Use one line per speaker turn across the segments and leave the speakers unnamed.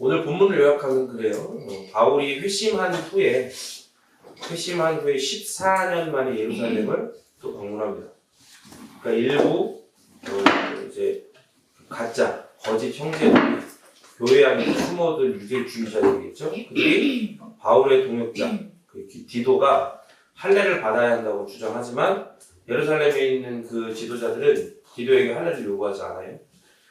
오늘 본문을 요약하면 그래요. 바울이 회심한 후에 14년 만에 예루살렘을 또 방문합니다. 그러니까 일부 이제 가짜 거짓 형제들이 교회 안에 숨어든 유대주의자들이겠죠. 그들이 바울의 동역자 디도가 할례를 받아야 한다고 주장하지만 예루살렘에 있는 그 지도자들은 디도에게 할례를 요구하지 않아요.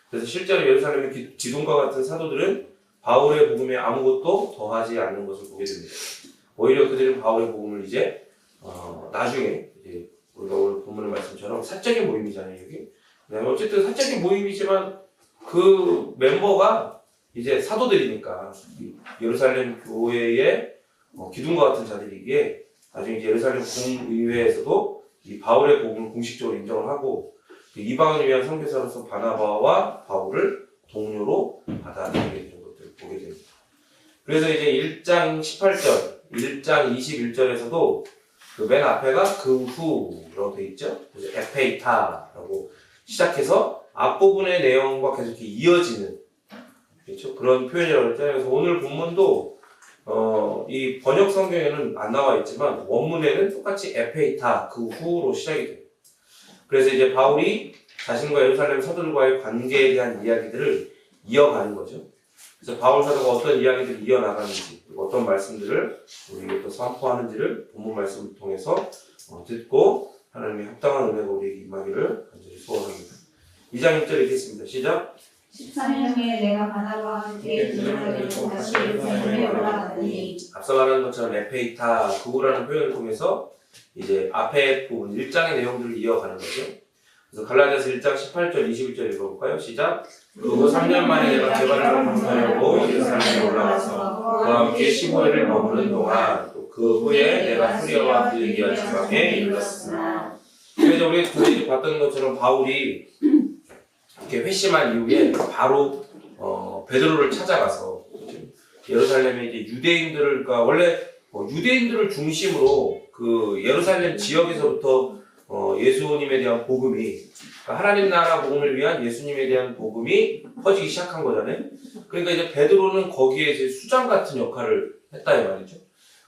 그래서 실제로 예루살렘의 디돈과 같은 사도들은 바울의 복음에 아무것도 더하지 않는 것을 보게 됩니다. 오히려 그들은 바울의 복음을 이제 나중에 이제 우리가 오늘 본문의 말씀처럼 사적인 모임이잖아요, 여기. 어쨌든 사적인 모임이지만 그 멤버가 이제 사도들이니까 예루살렘 교회의 기둥과 같은 자들이기에 나중에 이제 예루살렘 공의회에서도 이 바울의 복음을 공식적으로 인정을 하고 이방을 위한 선교사로서 바나바와 바울을 동료로 받아들이게 되는 것들을 보게 됩니다. 그래서 이제 1장 18절, 1장 21절에서도 그 맨 앞에가 그 후라고 되어 있죠. 그래서 에페이타라고 시작해서 앞부분의 내용과 계속 이렇게 이어지는 그렇죠? 그런 표현이라고 했잖아요. 그래서 오늘 본문도 이 번역 성경에는 안 나와 있지만 원문에는 똑같이 에페이타 그 후로 시작이 돼요. 그래서 이제 바울이 자신과 예루살렘 사도들과의 관계에 대한 이야기들을 이어가는 거죠. 그래서 바울 사도가 어떤 이야기들을 이어나가는지, 어떤 말씀들을 우리에게 또 선포하는지를 본문 말씀을 통해서 듣고 하나님의 합당한 은혜가 우리에게 임하기를 간절히 소원합니다. 2장 6절 읽겠습니다. 시작!
14년 후에 내가 바나바와 함께 예루살렘으로 다시 예루살렘에 올라가더니
앞서 말한 것처럼 에페이타 그우라는 표현을 통해서 이제 앞에 부분 1장의 내용들을 이어가는 거죠. 그래서 갈라디아서 1장 18절 21절 읽어볼까요? 시작! 그리고 3년 만에 내가 개발을 공부하려고 예루살렘에 올라가서 그와 함께 15일을 머무는 동안 또 그 후에 내가 수리아와 빌리기아 지방에 이르렀으나 그래서 우리 전에 봤던 것처럼 바울이 이렇게 회심한 이후에 바로 베드로를 찾아가서 예루살렘에 이제 유대인들을 그러니까 원래 유대인들을 중심으로 그 예루살렘 지역에서부터 예수님에 대한 복음이 그러니까 하나님 나라 복음을 위한 예수님에 대한 복음이 퍼지기 시작한 거잖아요. 그러니까 이제 베드로는 거기에 이제 수장 같은 역할을 했다 이 말이죠.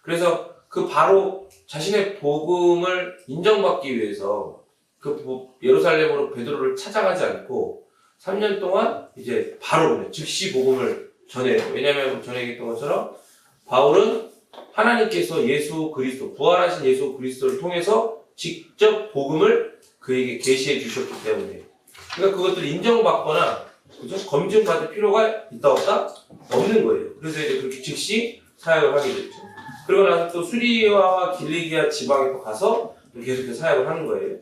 그래서 그 바로 자신의 복음을 인정받기 위해서 그 예루살렘으로 베드로를 찾아가지 않고 3년 동안 이제 바로 즉시 복음을 전해요. 왜냐하면 전에 얘기했던 것처럼 바울은 하나님께서 예수 그리스도, 부활하신 예수 그리스도를 통해서 직접 복음을 그에게 계시해 주셨기 때문에 그러니까 그것들을 인정받거나 그죠? 검증받을 필요가 있다 없다? 없는 거예요. 그래서 이제 그렇게 즉시 사역을 하게 됐죠. 그리고 나서 또 수리아와 길리기아 지방에 또 가서 계속해서 사역을 하는 거예요.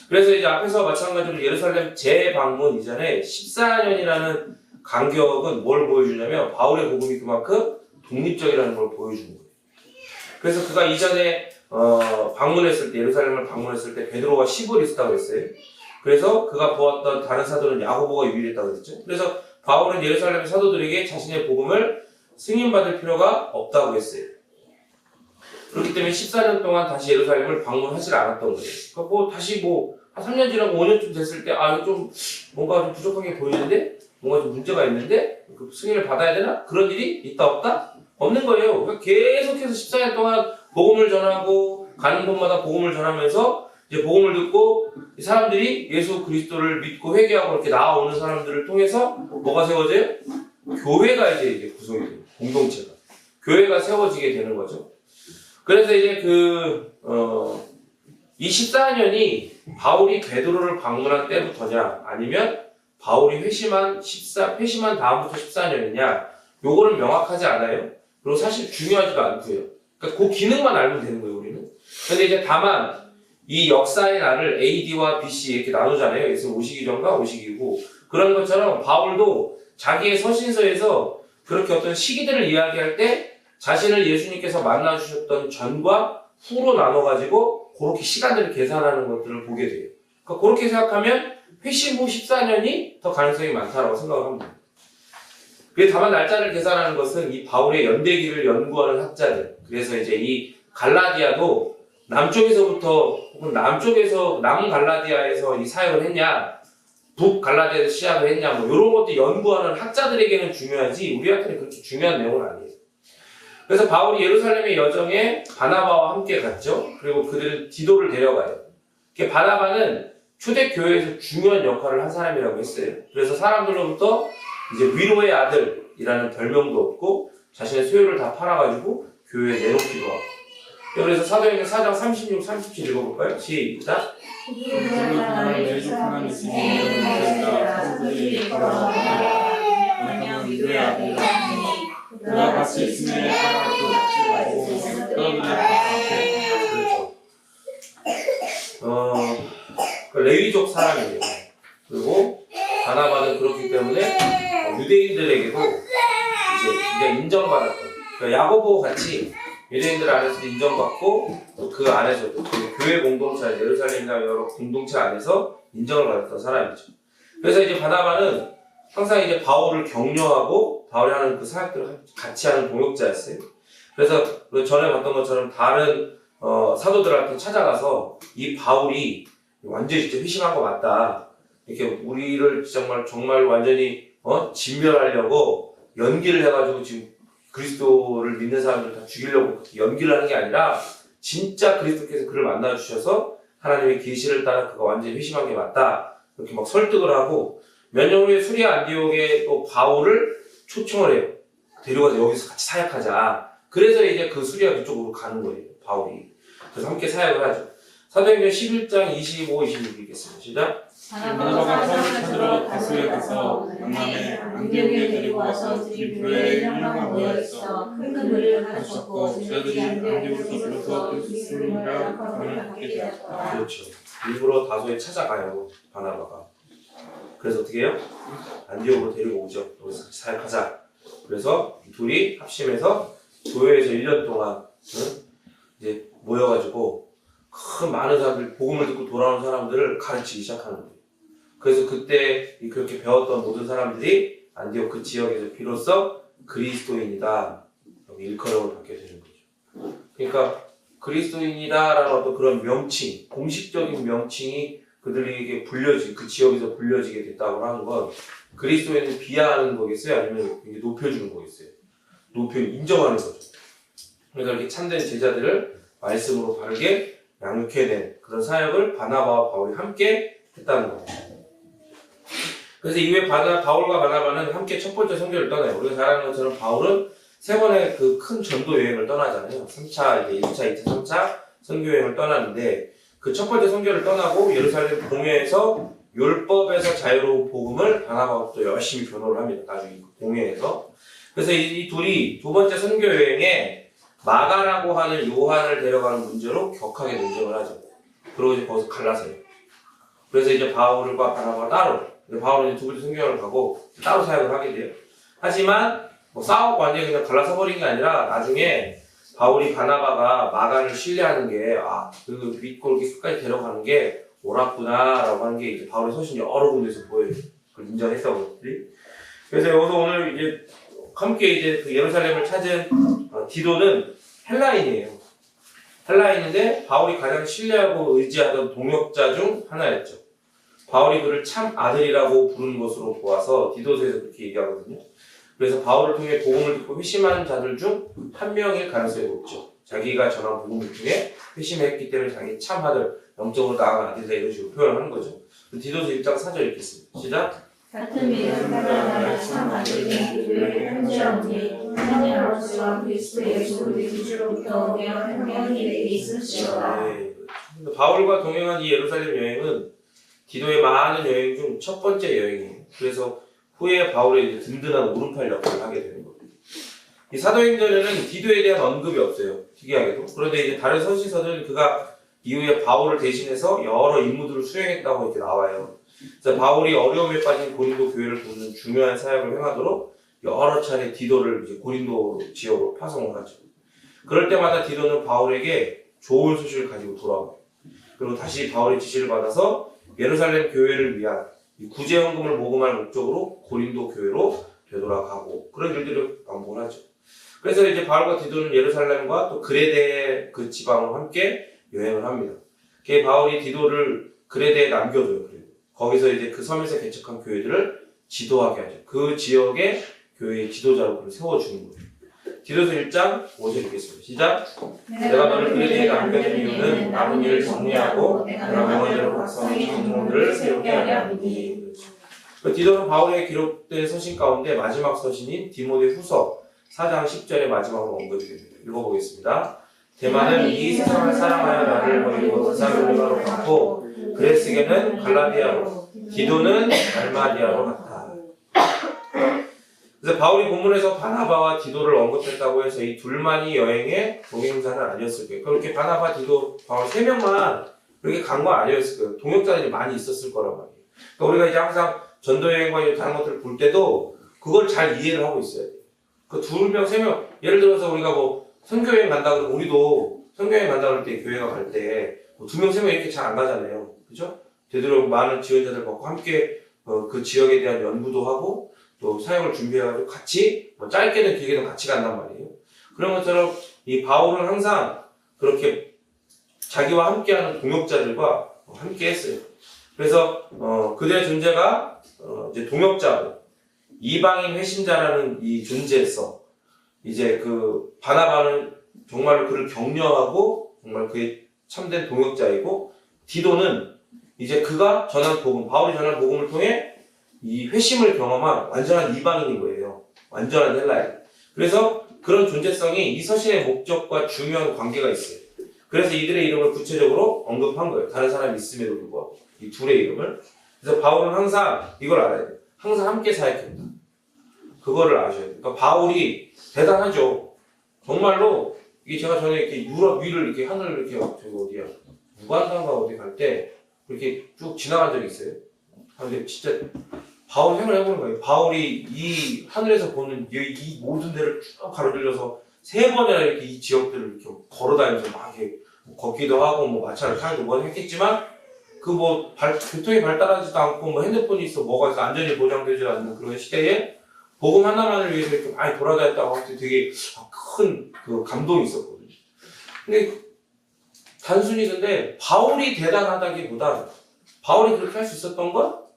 그래서 이제 앞에서 마찬가지로 예루살렘 재방문 이전에 14년이라는 간격은 뭘 보여주냐면 바울의 복음이 그만큼 독립적이라는 걸 보여주는 거예요. 그래서 그가 이전에 방문했을 때 예루살렘을 방문했을 때 베드로가 10을 있었다고 했어요. 그래서 그가 보았던 다른 사도는 야고보가 유일했다고 했죠. 그래서 바울은 예루살렘 사도들에게 자신의 복음을 승인받을 필요가 없다고 했어요. 그렇기 때문에 14년 동안 다시 예루살렘을 방문하지 않았던 거예요. 그러니까 다시 한 3년 지나고 5년쯤 됐을 때 이거 좀 뭔가 좀 부족하게 보이는데 뭔가 좀 문제가 있는데 그 승인을 받아야 되나? 그런 일이 있다 없다? 없는 거예요. 그러니까 계속해서 14년 동안 복음을 전하고 가는 곳마다 복음을 전하면서 이제 복음을 듣고 이 사람들이 예수 그리스도를 믿고 회개하고 이렇게 나아오는 사람들을 통해서 뭐가 세워져요? 교회가 이제 구성이 돼요. 공동체가. 교회가 세워지게 되는 거죠. 그래서 이제 이 14년이 바울이 베드로를 방문한 때부터냐 아니면 바울이 회심한 다음부터 14년이냐 요거는 명확하지 않아요. 그리고 사실 중요하지도 않고요. 그러니까 그 기능만 알면 되는 거예요, 우리는. 근데 이제 다만 이 역사의 날을 AD와 BC 이렇게 나누잖아요. 예수님 오시기 전과 오시기 후. 그런 것처럼 바울도 자기의 서신서에서 그렇게 어떤 시기들을 이야기할 때 자신을 예수님께서 만나주셨던 전과 후로 나눠가지고 그렇게 시간들을 계산하는 것들을 보게 돼요. 그러니까 그렇게 생각하면 회심 후 14년이 더 가능성이 많다라고 생각을 합니다. 그게 다만 날짜를 계산하는 것은 이 바울의 연대기를 연구하는 학자들, 그래서 이제 이 갈라디아도 남쪽에서부터 혹은 남갈라디아에서 이 사역을 했냐, 북갈라디아에서 시작을 했냐 뭐 이런 것도 연구하는 학자들에게는 중요하지 우리한테는 그렇게 중요한 내용은 아니에요. 그래서 바울이 예루살렘의 여정에 바나바와 함께 갔죠. 그리고 그들은 디도를 데려가요. 바나바는 초대교회에서 중요한 역할을 한 사람이라고 했어요. 그래서 사람들로부터 이제 위로의 아들이라는 별명도 얻고 자신의 소유를 다 팔아가지고 교회에 내놓기도 하고. 그래서 사도행전 4장 36, 37 읽어볼까요? 시작.
그와 같이 있음에
그 레위족 사람이에요. 그리고 바나바는 그렇기 때문에 유대인들에게도 이제 굉장히 인정받았던, 그러니까 야고보 같이 유대인들 안에서도 인정받고 또 그 안에서도 교회 공동체, 예루살렘이나 여러 공동체 안에서 인정을 받았던 사람이죠. 그래서 이제 바나바는 항상 이제 바울을 격려하고 바울이 하는 그 사역들을 같이 하는 동역자였어요. 그래서 전에 봤던 것처럼 다른 사도들한테 찾아가서 이 바울이 완전히 진짜 회심한 거 맞다. 이렇게 우리를 정말 완전히 진멸하려고 연기를 해가지고 지금 그리스도를 믿는 사람들 다 죽이려고 연기를 하는 게 아니라 진짜 그리스도께서 그를 만나 주셔서 하나님의 계시를 따라 그가 완전히 회심한 게 맞다. 이렇게 막 설득을 하고 몇 년 후에 수리아 안디옥에 또 바울을 초청을 해요. 데려가서 여기서 같이 사역하자. 그래서 이제 그 수리아 그쪽으로 가는 거예요. 바울이. 그래서 함께 사역을 하죠. 사도행전 11장 25, 26 읽겠습니다. 시작.
바나바가 사울을 찾으러 다수에 가서 만남에 안디옥에 데리고 와서 그들이 교회에 1명 모여 있어 큰 글을 가르쳤고 저들이 안디옥에서 불러서 그리스도인이라 부름을 받게 되었다.
그렇죠. 일부러 다소에 찾아가요. 바나바가. 그래서 어떻게 해요? 안디옥으로 데리고 오죠. 여기서 같이 사역하자. 그래서 둘이 합심해서 교회에서 1년 동안 이제 모여가지고 큰 많은 사람들, 복음을 듣고 돌아오는 사람들을 가르치기 시작하는 거예요. 그래서 그때 그렇게 배웠던 모든 사람들이 안디옥 그 지역에서 비로소 그리스도인이다. 여기 일컬음을 받게 되는 거죠. 그러니까 그리스도인이다라는 어떤 그런 명칭, 공식적인 명칭이 그들에게 그 지역에서 불려지게 됐다고 하는 건 그리스도인을 비하하는 거겠어요? 아니면 높여주는 거겠어요? 인정하는 거죠. 그러니까 이렇게 참된 제자들을 말씀으로 바르게 양육해낸 그런 사역을 바나바와 바울이 함께 했다는 겁니다. 그래서 이후에 바울과 바나바는 함께 첫 번째 선교를 떠나요. 우리가 잘 아는 것처럼 바울은 세 번의 그 큰 전도 여행을 떠나잖아요. 3차, 이제 1차, 2차, 3차 선교 여행을 떠나는데 그 첫 번째 선교를 떠나고 예루살렘 공회에서 율법에서 자유로운 복음을 바나바가 또 열심히 변호를 합니다. 나중에 공회에서. 그래서 이 둘이 두 번째 선교 여행에 마가라고 하는 요한을 데려가는 문제로 격하게 논쟁을 하죠. 그러고 이제 거기서 갈라서요. 그래서 이제 바울과 바나바가 따로, 바울은 이제 두 번째 선교여행을 가고 따로 사역을 하게 돼요. 하지만 싸우고 완전히 그냥 갈라서 버린 게 아니라 나중에 바울이 바나바가 마가를 신뢰하는 게 그 믿고 이렇게 끝까지 데려가는 게 옳았구나라고 하는 게 이제 바울의 서신 여러 군데서 보여요. 그걸 인정했던 것들이. 그래서 여기서 오늘 이제 함께 이제 그 예루살렘을 찾은 디도는 헬라인이에요. 헬라인인데 바울이 가장 신뢰하고 의지하던 동역자 중 하나였죠. 바울이 그를 참 아들이라고 부르는 것으로 보아서 디도서에서 그렇게 얘기하거든요. 그래서 바울을 통해 복음을 듣고 회심한 자들 중 한 명일 가능성이 높죠. 자기가 전한 복음 중에 회심했기 때문에 자기 참 아들, 영적으로 나아간 아들이다 이런 식으로 표현하는 거죠. 디도서 1장 4절 읽겠습니다. 시작.
같은 믿음 따라 참 아들이 교회를 현재하오니 하나님으로서 그리스도 예수 우리 구주로부터 명령이 내게 있을지어다.
네. 바울과 동행한 이 예루살렘 여행은 디도의 많은 여행 중 첫 번째 여행이에요. 그래서 후에 바울의 이제 든든한 오른팔 역할을 하게 되는 거예요. 이 사도행전에는 디도에 대한 언급이 없어요. 특이하게도. 그런데 이제 다른 서신서들은 그가 이후에 바울을 대신해서 여러 임무들을 수행했다고 이렇게 나와요. 그래서 바울이 어려움에 빠진 고린도 교회를 돕는 중요한 사역을 행하도록 여러 차례 디도를 이제 고린도 지역으로 파송을 하죠. 그럴 때마다 디도는 바울에게 좋은 소식을 가지고 돌아와요. 그리고 다시 바울의 지시를 받아서 예루살렘 교회를 위한 구제헌금을 모금할 목적으로 고린도 교회로 되돌아가고 그런 일들을 반복을 하죠. 그래서 이제 바울과 디도는 예루살렘과 또 그레데 그 지방을 함께 여행을 합니다. 바울이 디도를 그레데에 남겨둬요. 거기서 이제 그 섬에서 개척한 교회들을 지도하게 하죠. 그 지역의 교회의 지도자로 그를 세워주는 거예요. 디도서 1장 5절 읽겠습니다. 시작. 내가 너를 그들에게 남겨둔 이유는 남은 일을 정리하고 내가 명언대로 각성의 전통들을 세우게 하려 함이니. 디도는 바울에게 기록된 서신 가운데 마지막 서신인 디모데 후서 4장 10절의 마지막으로 언급이 됩니다. 읽어보겠습니다. 대만은 이 세상을 사랑하여 나를 버리고 세상으로 갔고 그레스게는 갈라디아로 디도는 달마디아로 갔다. 그래서 바울이 본문에서 바나바와 디도를 언급했다고 해서 이 둘만이 여행의 동행자는 아니었을 거예요. 그렇게 바나바, 디도, 바울 3명만 그렇게 간 건 아니었을 거예요. 동역자들이 많이 있었을 거란 말이에요. 그러니까 우리가 이제 항상 전도여행과 다른 것들을 볼 때도 그걸 잘 이해를 하고 있어야 돼요. 그 2명, 3명, 예를 들어서 우리가 뭐 선교여행 간다 그러면 우리도 선교여행 간다 그럴 때 교회가 갈 때 2명, 3명 이렇게 잘 안 가잖아요. 그죠? 되도록 많은 지원자들 받고 함께 그 지역에 대한 연구도 하고 또 사역을 준비해가지고 같이 뭐 짧게든 길게든 같이 간단 말이에요. 그런 것처럼 이 바울은 항상 그렇게 자기와 함께하는 동역자들과 함께 했어요. 그래서 그들의 존재가 이제 동역자고 이방인 회심자라는 이 존재에서 이제 그 바나바는 정말로 그를 격려하고 정말 그의 참된 동역자이고 디도는 이제 그가 전한 복음, 바울이 전한 복음을 통해 이 회심을 경험한 완전한 이방인인 거예요. 완전한 헬라인. 그래서 그런 존재성이 이 서신의 목적과 중요한 관계가 있어요. 그래서 이들의 이름을 구체적으로 언급한 거예요. 다른 사람이 있음에도 불구하고 이 둘의 이름을. 그래서 바울은 항상 이걸 알아야 돼요. 항상 함께 사역합니다. 그거를 아셔야 돼요. 그러니까 바울이 대단하죠. 정말로 이게 제가 전에 이렇게 유럽 위를 이렇게 하늘을 이렇게 저기 어디야 무관단가 어디 갈 때 이렇게 쭉 지나간 적이 있어요. 근데 진짜 바울 생각을 해보는 거예요. 바울이 이 하늘에서 보는 이 모든 데를 쭉 가로질러서 3번이나 이렇게 이 지역들을 이렇게 걸어다니면서 막 이렇게 걷기도 하고 뭐 마차를 타기도 뭐 했겠지만 그 뭐 교통이 발달하지도 않고 뭐 핸드폰이 있어 뭐가 있어 안전이 보장되지 않는 그런 시대에 복음 하나만을 위해서 이렇게 많이 돌아다녔다고 할 때 되게 큰 그 감동이 있었거든요. 근데 단순히 근데 바울이 대단하다기보다 바울이 그렇게 할 수 있었던 건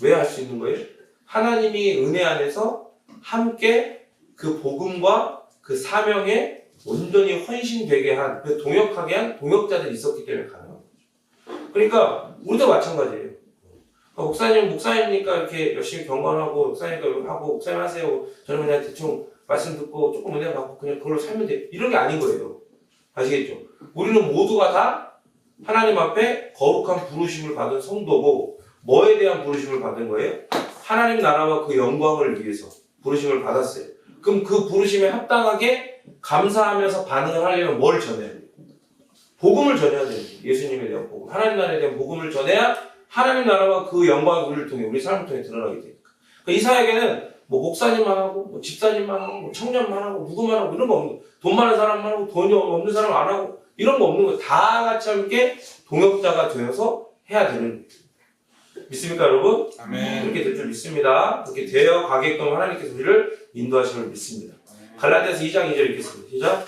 왜 할 수 있는 거예요? 하나님이 은혜 안에서 함께 그 복음과 그 사명에 온전히 헌신되게 한, 그 동역하게 한 동역자들이 있었기 때문에 가능한 거죠. 그러니까 우리도 마찬가지예요. 목사님이니까 이렇게 열심히 경건하고 목사님이니까 하고 목사님 하세요. 저는 그냥 대충 말씀 듣고 조금 은혜 받고 그냥 그걸로 살면 돼. 이런 게 아닌 거예요. 아시겠죠? 우리는 모두가 다 하나님 앞에 거룩한 부르심을 받은 성도고 뭐에 대한 부르심을 받은 거예요? 하나님 나라와 그 영광을 위해서 부르심을 받았어요. 그럼 그 부르심에 합당하게 감사하면서 반응을 하려면 뭘 전해야 돼요? 복음을 전해야 돼요. 예수님에 대한 복음. 하나님 나라에 대한 복음을 전해야 하나님 나라와 그 영광이 우리를 통해, 우리 삶을 통해 드러나게 되니까. 그러니까 이 사역에는 뭐 목사님만 하고, 뭐 집사님만 하고, 뭐 청년만 하고, 누구만 하고, 이런 거 없는 거예요. 돈 많은 사람만 하고, 돈이 없는 사람 안 하고, 이런 거 없는 거예요. 다 같이 함께 동역자가 되어서 해야 되는 거예요. 믿습니까, 여러분?
아멘.
그렇게 될 줄 믿습니다. 그렇게 되어 가게끔 하나님께서 우리를 인도하시는 믿습니다. 갈라디아서 2장 2절 읽겠습니다. 시작.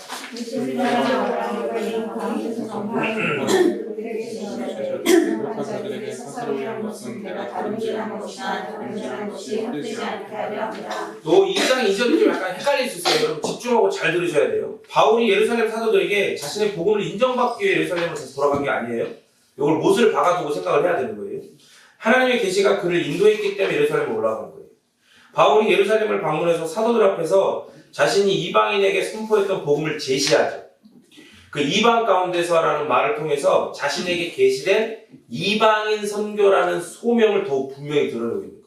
그들에게 사사로이 한 것은 내가 다름질한 것이나 다름질한 것이 헛되지 않게 하려 합니다.
또 2장 2절이 좀 약간 헷갈릴 수 있어요. 여러분 집중하고 잘 들으셔야 돼요. 바울이 예루살렘 사도들에게 자신의 복음을 인정받기 위해 예루살렘으로 다시 돌아간 게 아니에요. 이걸 못을 박아두고 생각을 해야 되는 거예요. 하나님의 계시가 그를 인도했기 때문에 예루살렘에 올라간 거예요. 바울이 예루살렘을 방문해서 사도들 앞에서 자신이 이방인에게 선포했던 복음을 제시하죠. 그 이방 가운데서라는 말을 통해서 자신에게 계시된 이방인 선교라는 소명을 더욱 분명히 드러내고 있는 거예요.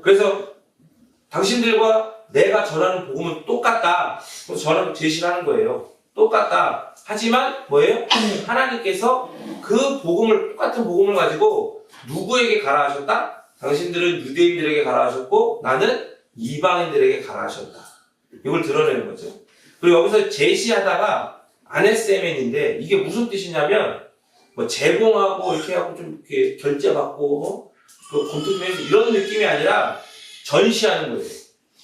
그래서 당신들과 내가 전하는 복음은 똑같다. 그래서 전하고 제시를 하는 거예요. 똑같다. 하지만 뭐예요? 하나님께서 그 복음을, 똑같은 복음을 가지고 누구에게 가라하셨다? 당신들은 유대인들에게 가라하셨고 나는 이방인들에게 가라하셨다. 이걸 드러내는 거죠. 그리고 여기서 제시하다가 아네세멘인데 이게 무슨 뜻이냐면 뭐 제공하고 이렇게 하고 좀 이렇게 결제받고 그 검토 좀 해서 이런 느낌이 아니라 전시하는 거예요.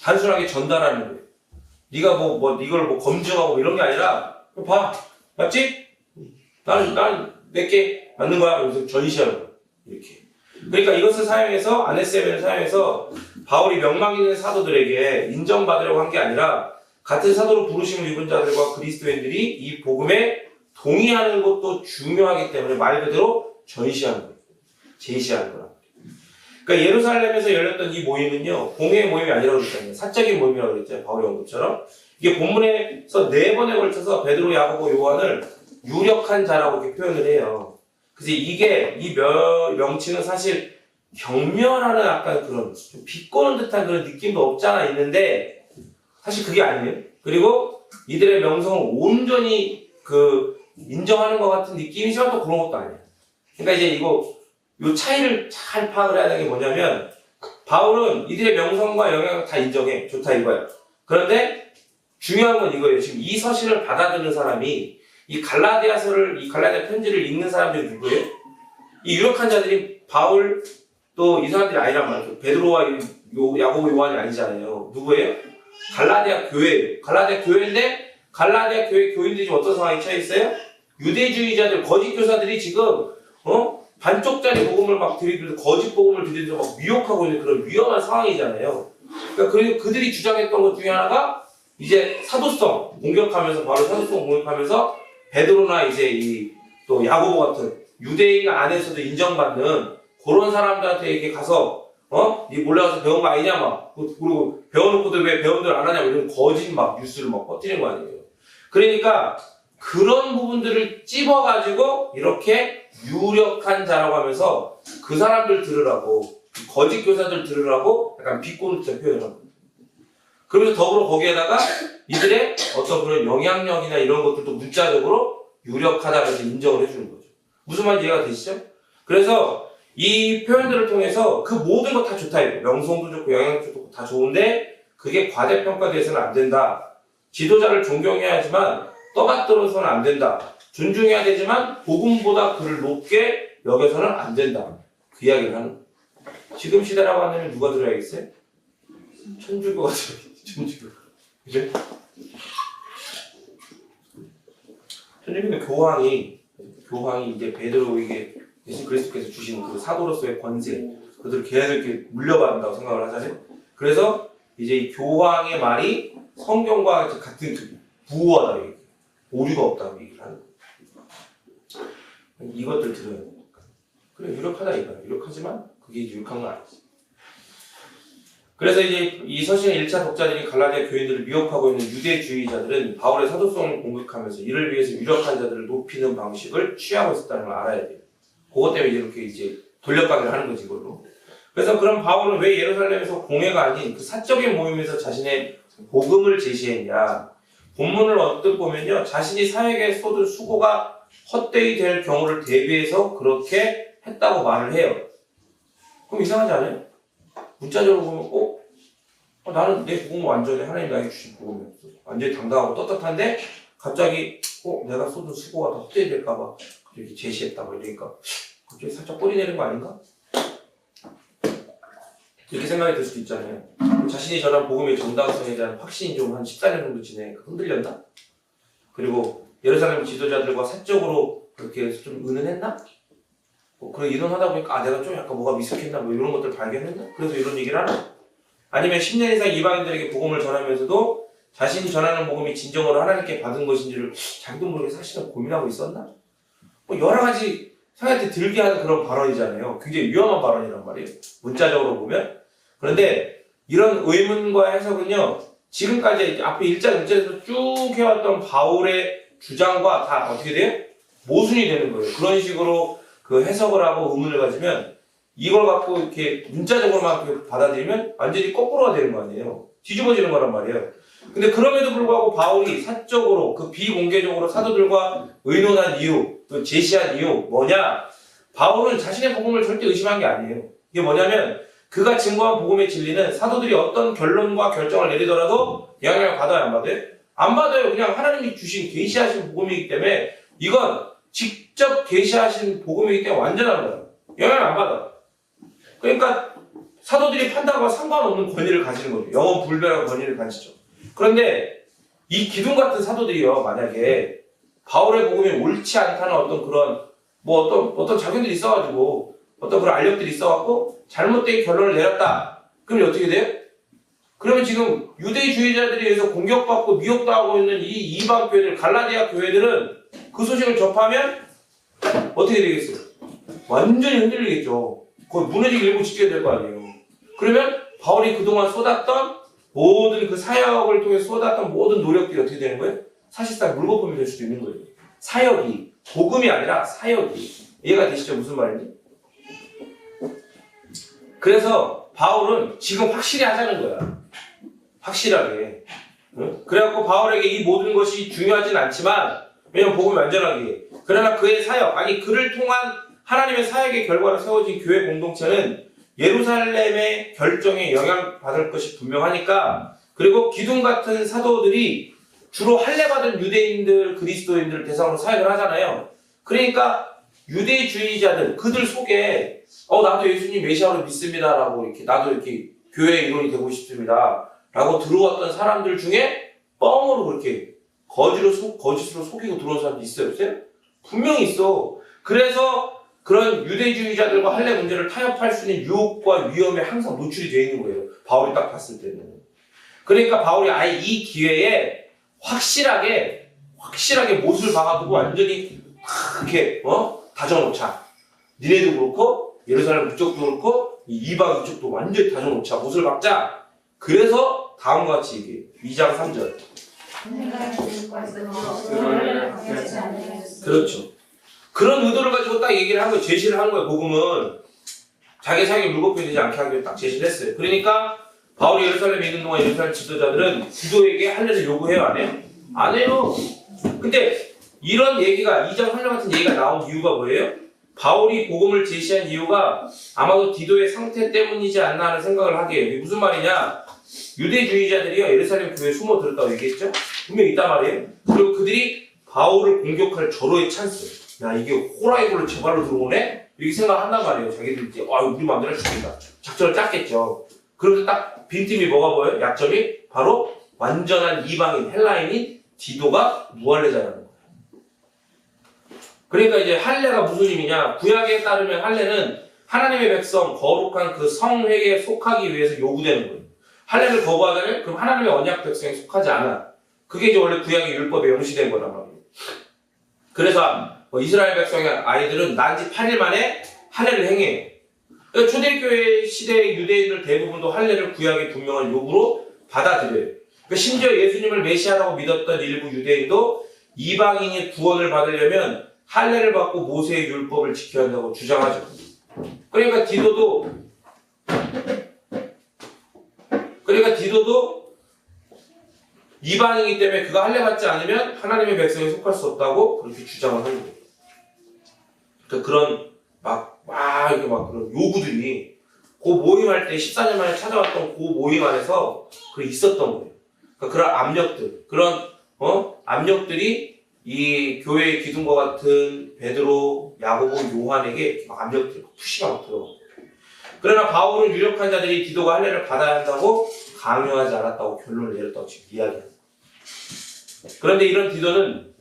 단순하게 전달하는 거예요. 네가 이걸 뭐 검증하고 이런 게 아니라 봐, 맞지? 나는 내게 맞는 거야. 그래서 전시하는 거야. 이렇게. 그러니까 이것을 사용해서 아네세멘을 사용해서 바울이 명망 있는 사도들에게 인정받으려고 한 게 아니라 같은 사도로 부르심을 입은 자들과 그리스도인들이 이 복음에 동의하는 것도 중요하기 때문에 말 그대로 전시하는 거예요. 제시하는 거라. 그러니까 예루살렘에서 열렸던 이 모임은요, 공회의 모임이 아니라고 그랬잖아요. 사적인 모임이라고 그랬잖아요. 바울이 온 것처럼. 이게 본문에서 4번에 걸쳐서 베드로, 야고보, 요한을 유력한 자라고 이렇게 표현을 해요. 그래서 이게, 이 명칭은 사실 경멸하는 약간 그런, 좀 비꼬는 듯한 그런 느낌도 없지 않아 있는데, 사실 그게 아니에요. 그리고 이들의 명성을 온전히 인정하는 것 같은 느낌이지만 또 그런 것도 아니에요. 그러니까 이제 요 차이를 잘 파악을 해야 되는 게 뭐냐면, 바울은 이들의 명성과 영향을 다 인정해. 좋다 이거야. 그런데 중요한 건 이거예요. 지금 이 서신을 받아들이는 사람이 이 갈라디아 편지를 읽는 사람들이 누구예요? 이 유력한 자들이 바울 또 이 사람들이 아니란 말이죠. 베드로와 야고보, 요한이 아니잖아요. 누구예요? 갈라디아 교회예요. 갈라디아 교회인데 갈라디아 교회 교인들이 지금 어떤 상황에 처해 있어요? 유대주의자들, 거짓 교사들이 지금 반쪽짜리 복음을 막 들이들고 거짓 복음을 들이들고 막 미혹하고 있는 그런 위험한 상황이잖아요. 그러니까 그리고 그들이 주장했던 것 중에 하나가 이제 사도성 공격하면서 바로 사도성 공격하면서 베드로나 이제 또 야고보 같은 유대인 안에서도 인정받는 그런 사람들한테 이렇게 가서 니 몰래 가서 배운 거 아니냐 막 그리고 배워놓고도 왜 배운들 안 하냐 이런 거짓 막 뉴스를 막 퍼뜨리는 거 아니에요. 그러니까 그런 부분들을 찝어가지고 이렇게 유력한 자라고 하면서 그 사람들 들으라고 거짓 교사들 들으라고 약간 비꼬는 표현을 합니다. 그러면서 더불어 거기에다가 이들의 어떤 그런 영향력이나 이런 것들도 문자적으로 유력하다고 해서 인정을 해주는 거죠. 무슨 말인지 이해가 되시죠? 그래서 이 표현들을 통해서 그 모든 거 다 좋다 이거예요. 명성도 좋고 영향력도 좋고 다 좋은데 그게 과대평가돼서는 안 된다. 지도자를 존경해야 하지만 떠받들어서는 안 된다. 존중해야 되지만 복음보다 그를 높게 여겨서는 안 된다. 그 이야기를 하는 거예요. 지금 시대라고 한다면 누가 들어야겠어요? 천주교가 들어야겠죠. 천주교. 그죠? 천주교는 교황이 이제 베드로에게 예수 그리스도께서 주신 그 사도로서의 권세, 그들을 계속 이렇게 물려받는다고 생각을 하잖아요. 그래서 이제 이 교황의 말이 성경과 같은 부호하다, 오류가 없다고 얘기를 하는 거예요. 이것들 들어야 되니까. 그래, 유력하다 이거야. 유력하지만 그게 유력한 건 아니지. 그래서 이제 이 서신의 1차 독자들이 갈라디아 교인들을 미혹하고 있는 유대주의자들은 바울의 사도성을 공격하면서 이를 위해서 유력한 자들을 높이는 방식을 취하고 있었다는 걸 알아야 돼요. 그것 때문에 이렇게 이제 돌려가기를 하는 거지, 이걸로. 그래서 그럼 바울은 왜 예루살렘에서 공회가 아닌 그 사적인 모임에서 자신의 복음을 제시했냐. 본문을 언뜻 보면요. 자신이 사역에 쏟은 수고가 헛되이 될 경우를 대비해서 그렇게 했다고 말을 해요. 그럼 이상하지 않아요? 문자적으로 보면, 나는 내 복음은 완전히 하나님 나에게 주신 복음이었어. 완전히 당당하고 떳떳한데, 갑자기, 내가 쏟은 수고가 더 헛되이 될까봐 이렇게 제시했다고 이러니까, 갑자기 살짝 꼬리 내린 거 아닌가? 이렇게 생각이 들 수도 있잖아요. 자신이 전한 복음의 정당성에 대한 확신이 좀 한 14년 정도 지내니까 흔들렸나? 그리고 예루살렘 지도자들과 사적으로 그렇게 좀 의논했나? 그래 의논하다 보니까 내가 좀 약간 뭐가 미숙했나? 뭐 이런 것들 발견했나? 그래서 이런 얘기를 하나? 아니면 10년 이상 이방인들에게 복음을 전하면서도 자신이 전하는 복음이 진정으로 하나님께 받은 것인지를 자기도 모르게 사실은 고민하고 있었나? 뭐 여러 가지 생각이 들게 하는 그런 발언이잖아요. 굉장히 위험한 발언이란 말이에요. 문자적으로 보면. 그런데 이런 의문과 해석은요. 지금까지 앞에 1장 1절에서 쭉 해왔던 바울의 주장과 다 어떻게 돼요? 모순이 되는 거예요. 그런 식으로 그 해석을 하고 의문을 가지면 이걸 갖고 이렇게 문자적으로만 이렇게 받아들이면 완전히 거꾸로가 되는 거 아니에요. 뒤집어지는 거란 말이에요. 근데 그럼에도 불구하고 바울이 사적으로 그 비공개적으로 사도들과 의논한 이유, 또 제시한 이유 뭐냐? 바울은 자신의 복음을 절대 의심한 게 아니에요. 이게 뭐냐면 그가 증거한 복음의 진리는 사도들이 어떤 결론과 결정을 내리더라도 영향을 받아요, 안 받아요? 안 받아요. 그냥 하나님이 주신 계시하신 복음이기 때문에 이건 직접 계시하신 복음이기 때문에 완전한 거예요. 영향을 안 받아. 그러니까 사도들이 판단과 상관없는 권위를 가지는 거죠. 영원 불변한 권위를 가지죠. 그런데 이 기둥 같은 사도들이요, 만약에 바울의 복음이 옳지 않다는 어떤 그런 어떤 자견들이 있어가지고 어떤 그런 알력들이 있어갖고 잘못된 결론을 내렸다. 그러면 어떻게 돼요? 그러면 지금 유대주의자들에 의해서 공격받고 미혹당하고 있는 이 이방 교회들, 갈라디아 교회들은 그 소식을 접하면 어떻게 되겠어요? 완전히 흔들리겠죠. 거의 무너지기 일부 직전이 될 거 아니에요. 그러면 바울이 그동안 쏟았던 모든 그 사역을 통해 쏟았던 모든 노력들이 어떻게 되는 거예요? 사실상 물거품이 될 수도 있는 거예요. 사역이, 복음이 아니라 사역이. 이해가 되시죠? 무슨 말인지? 그래서 바울은 지금 확실히 하자는 거야. 확실하게. 응? 그래갖고 바울에게 이 모든 것이 중요하진 않지만, 왜냐면 복음이 완전하게. 그러나 그의 사역, 아니 그를 통한 하나님의 사역의 결과로 세워진 교회 공동체는 예루살렘의 결정에 영향받을 것이 분명하니까, 그리고 기둥 같은 사도들이 주로 할례받은 유대인들, 그리스도인들 대상으로 사역을 하잖아요. 그러니까 유대주의자들, 그들 속에 나도 예수님 메시아로 믿습니다라고 이렇게 나도 이렇게 교회 일원이 되고 싶습니다라고 들어왔던 사람들 중에 뻥으로 그렇게 거짓으로 속이고 들어온 사람도 있어요, 없어요? 분명히 있어. 그래서 그런 유대주의자들과 할례 문제를 타협할 수 있는 유혹과 위험에 항상 노출이 되어 있는 거예요. 바울이 딱 봤을 때는. 그러니까 바울이 아예 이 기회에 확실하게 못을 박아두고 완전히 이렇게 다져놓자. 니네도 그렇고 예루살렘 그쪽도 그렇고 이방 이쪽도 완전히 다져놓자. 못을 박자. 그래서 다음과 같이 얘기해요. 2장 3절. 그렇죠. 그런 의도를 가지고 딱 얘기를 한 거예요. 제시를 한 거예요. 복음은 자기 사역에 물거품이 되지 않게 하기로 딱 제시를 했어요. 그러니까 바울이 예루살렘에 있는 동안 예루살렘 지도자들은 디도에게 할례를 요구해요? 안 해요? 안 해요. 근데 이런 얘기가 2장 3절 같은 얘기가 나온 이유가 뭐예요? 바울이 복음을 제시한 이유가 아마도 디도의 상태 때문이지 않나 하는 생각을 하게 해요. 이게 무슨 말이냐? 유대주의자들이요 예루살렘 교회에 숨어들었다고 얘기했죠? 분명히 있단 말이에요. 그리고 그들이 바울을 공격할 절호의 찬스. 야 이게 호라이볼로 제 발로 들어오네? 이렇게 생각한단 말이에요. 자기들 이제 우리 마음대로 할 수 있다. 작전을 짰겠죠. 그런데 딱 빈틈이 뭐가 보여요? 약점이 바로 완전한 이방인 헬라인인 디도가 무할례자라는 거예요. 그러니까 이제 할례가 무슨 의미냐? 구약에 따르면 할례는 하나님의 백성 거룩한 그 성회에 속하기 위해서 요구되는 거예요. 할례를 거부하자면 그럼 하나님의 언약 백성에 속하지 않아. 그게 이제 원래 구약의 율법에 명시된 거란 말이에요. 그래서 이스라엘 백성의 아이들은 난지 8일 만에 할례를 행해요. 그러니까 초대교회 시대의 유대인들 대부분도 할례를 구약의 분명한 요구로 받아들여요. 그러니까 심지어 예수님을 메시아라고 믿었던 일부 유대인도 이방인이 구원을 받으려면 할례를 받고 모세의 율법을 지켜야 한다고 주장하죠. 그러니까 디도도 이방인이기 때문에 그가 할례 받지 않으면 하나님의 백성에 속할 수 없다고 그렇게 주장을 하는 거예요. 그러니까 그런 이렇게 그런 요구들이 그 모임할 때 14년 만에 찾아왔던 그 모임 안에서 있었던 거예요. 그러니까 그런 압력들, 압력들이 이 교회의 기둥과 같은 베드로, 야고보, 요한에게 압력들이 푸시가 들어가요. 그러나 바울은 유력한 자들이 디도가 할례를 받아야 한다고 강요하지 않았다고 결론을 내렸다고 지금 이야기합니다. 그런데 이런 디도는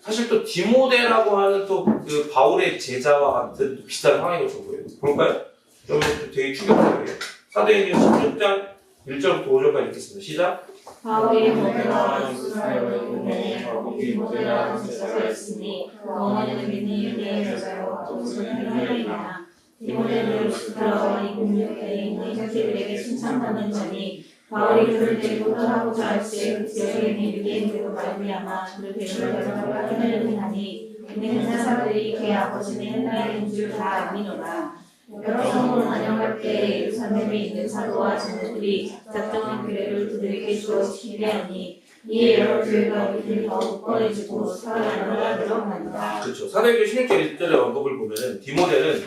사실 또 디모데라고 하는 또 그 바울의 제자와 같은 또 비슷한 상황인 것으로 보여요. 볼까요? 좀 되게 충격적이에요. 사도행전 16장 1절부터 5절까지 읽겠습니다. 시작!
바울이 모태와 예루살렘을 보내니 거기 디모데라는 제자가 있으니 그 어머니는 믿는 유대인 여자요 또 그는 헬라인이라. 디모데는 루스드라와 이공육회에 있는 형제들에게 칭찬받는 자니 바울이 그를 데리고 떠나고자 할 때 그 지역에 있는 유대인들로 말미암아 그를 데려다가 확인하려니 하니 이는 사사들이 그의 아버지는 헬라인인 줄 다 알미노라. 여러 성으로 다녀갈 때 예루살렘에 있는 사도와 장로들이 작정한 규례를 그들에게 주어 지키게 하니 이에 여러 교회가 우리를 더욱 뻔해지고 사랑하느라 늘어난다.
그렇죠. 사도행전 16절 1절의 언급을 보면은 디모데는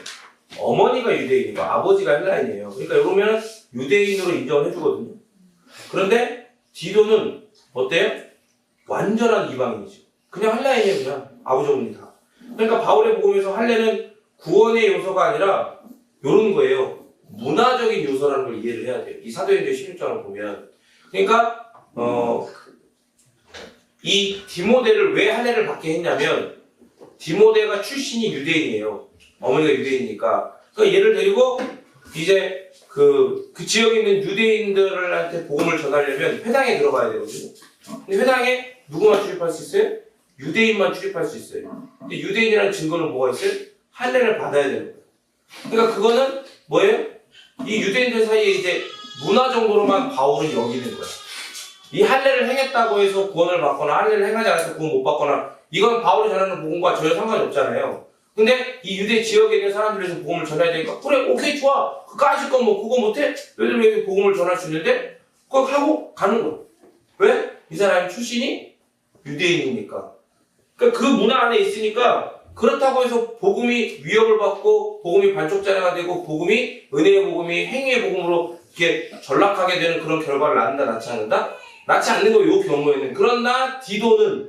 어머니가 유대인이고 아버지가 헬라인이에요. 그러니까 이러면 유대인으로 인정을 해주거든요. 그런데 디도는 어때요? 완전한 이방인이죠. 그냥 헬라인이에요. 그냥 아버지 어머니 다. 그러니까 바울의 복음에서 할례는 구원의 요소가 아니라 이런 거예요. 문화적인 요소라는 걸 이해를 해야 돼요. 이 사도행전 16장을 보면. 그러니까 이 디모데를 왜 할례를 받게 했냐면 디모데가 출신이 유대인이에요. 어머니가 유대인이니까. 그러니까 얘를 데리고 이제 그 지역에 있는 유대인들한테 복음을 전하려면 회당에 들어가야 되거든요. 근데 회당에 누구만 출입할 수 있어요? 유대인만 출입할 수 있어요. 근데 유대인이라는 증거는 뭐가 있어요? 할례를 받아야 되는 거예요. 그러니까 그거는 뭐예요? 이 유대인들 사이에 이제 문화 정도로만 바울은 여기는 거야. 이 할례를 행했다고 해서 구원을 받거나 할례를 행하지 않아서 구원 못 받거나 이건 바울이 전하는 복음과 전혀 상관이 없잖아요. 근데 이 유대 지역에 있는 사람들에서 복음을 전해야 되니까 그래 오케이 좋아 까짓 건 뭐 그거 못해? 얘들 왜 복음을 전할 수 있는데 그거 하고 가는 거야. 왜? 이 사람이 출신이 유대인이니까. 그러니까 그 문화 안에 있으니까 그렇다고 해서 복음이 위협을 받고 복음이 반쪽짜리가 되고 복음이 은혜의 복음이 행위의 복음으로 이렇게 전락하게 되는 그런 결과를 낳는다 낳지 않는다? 낳지 않는 거 요 경우에는. 그러나 디도는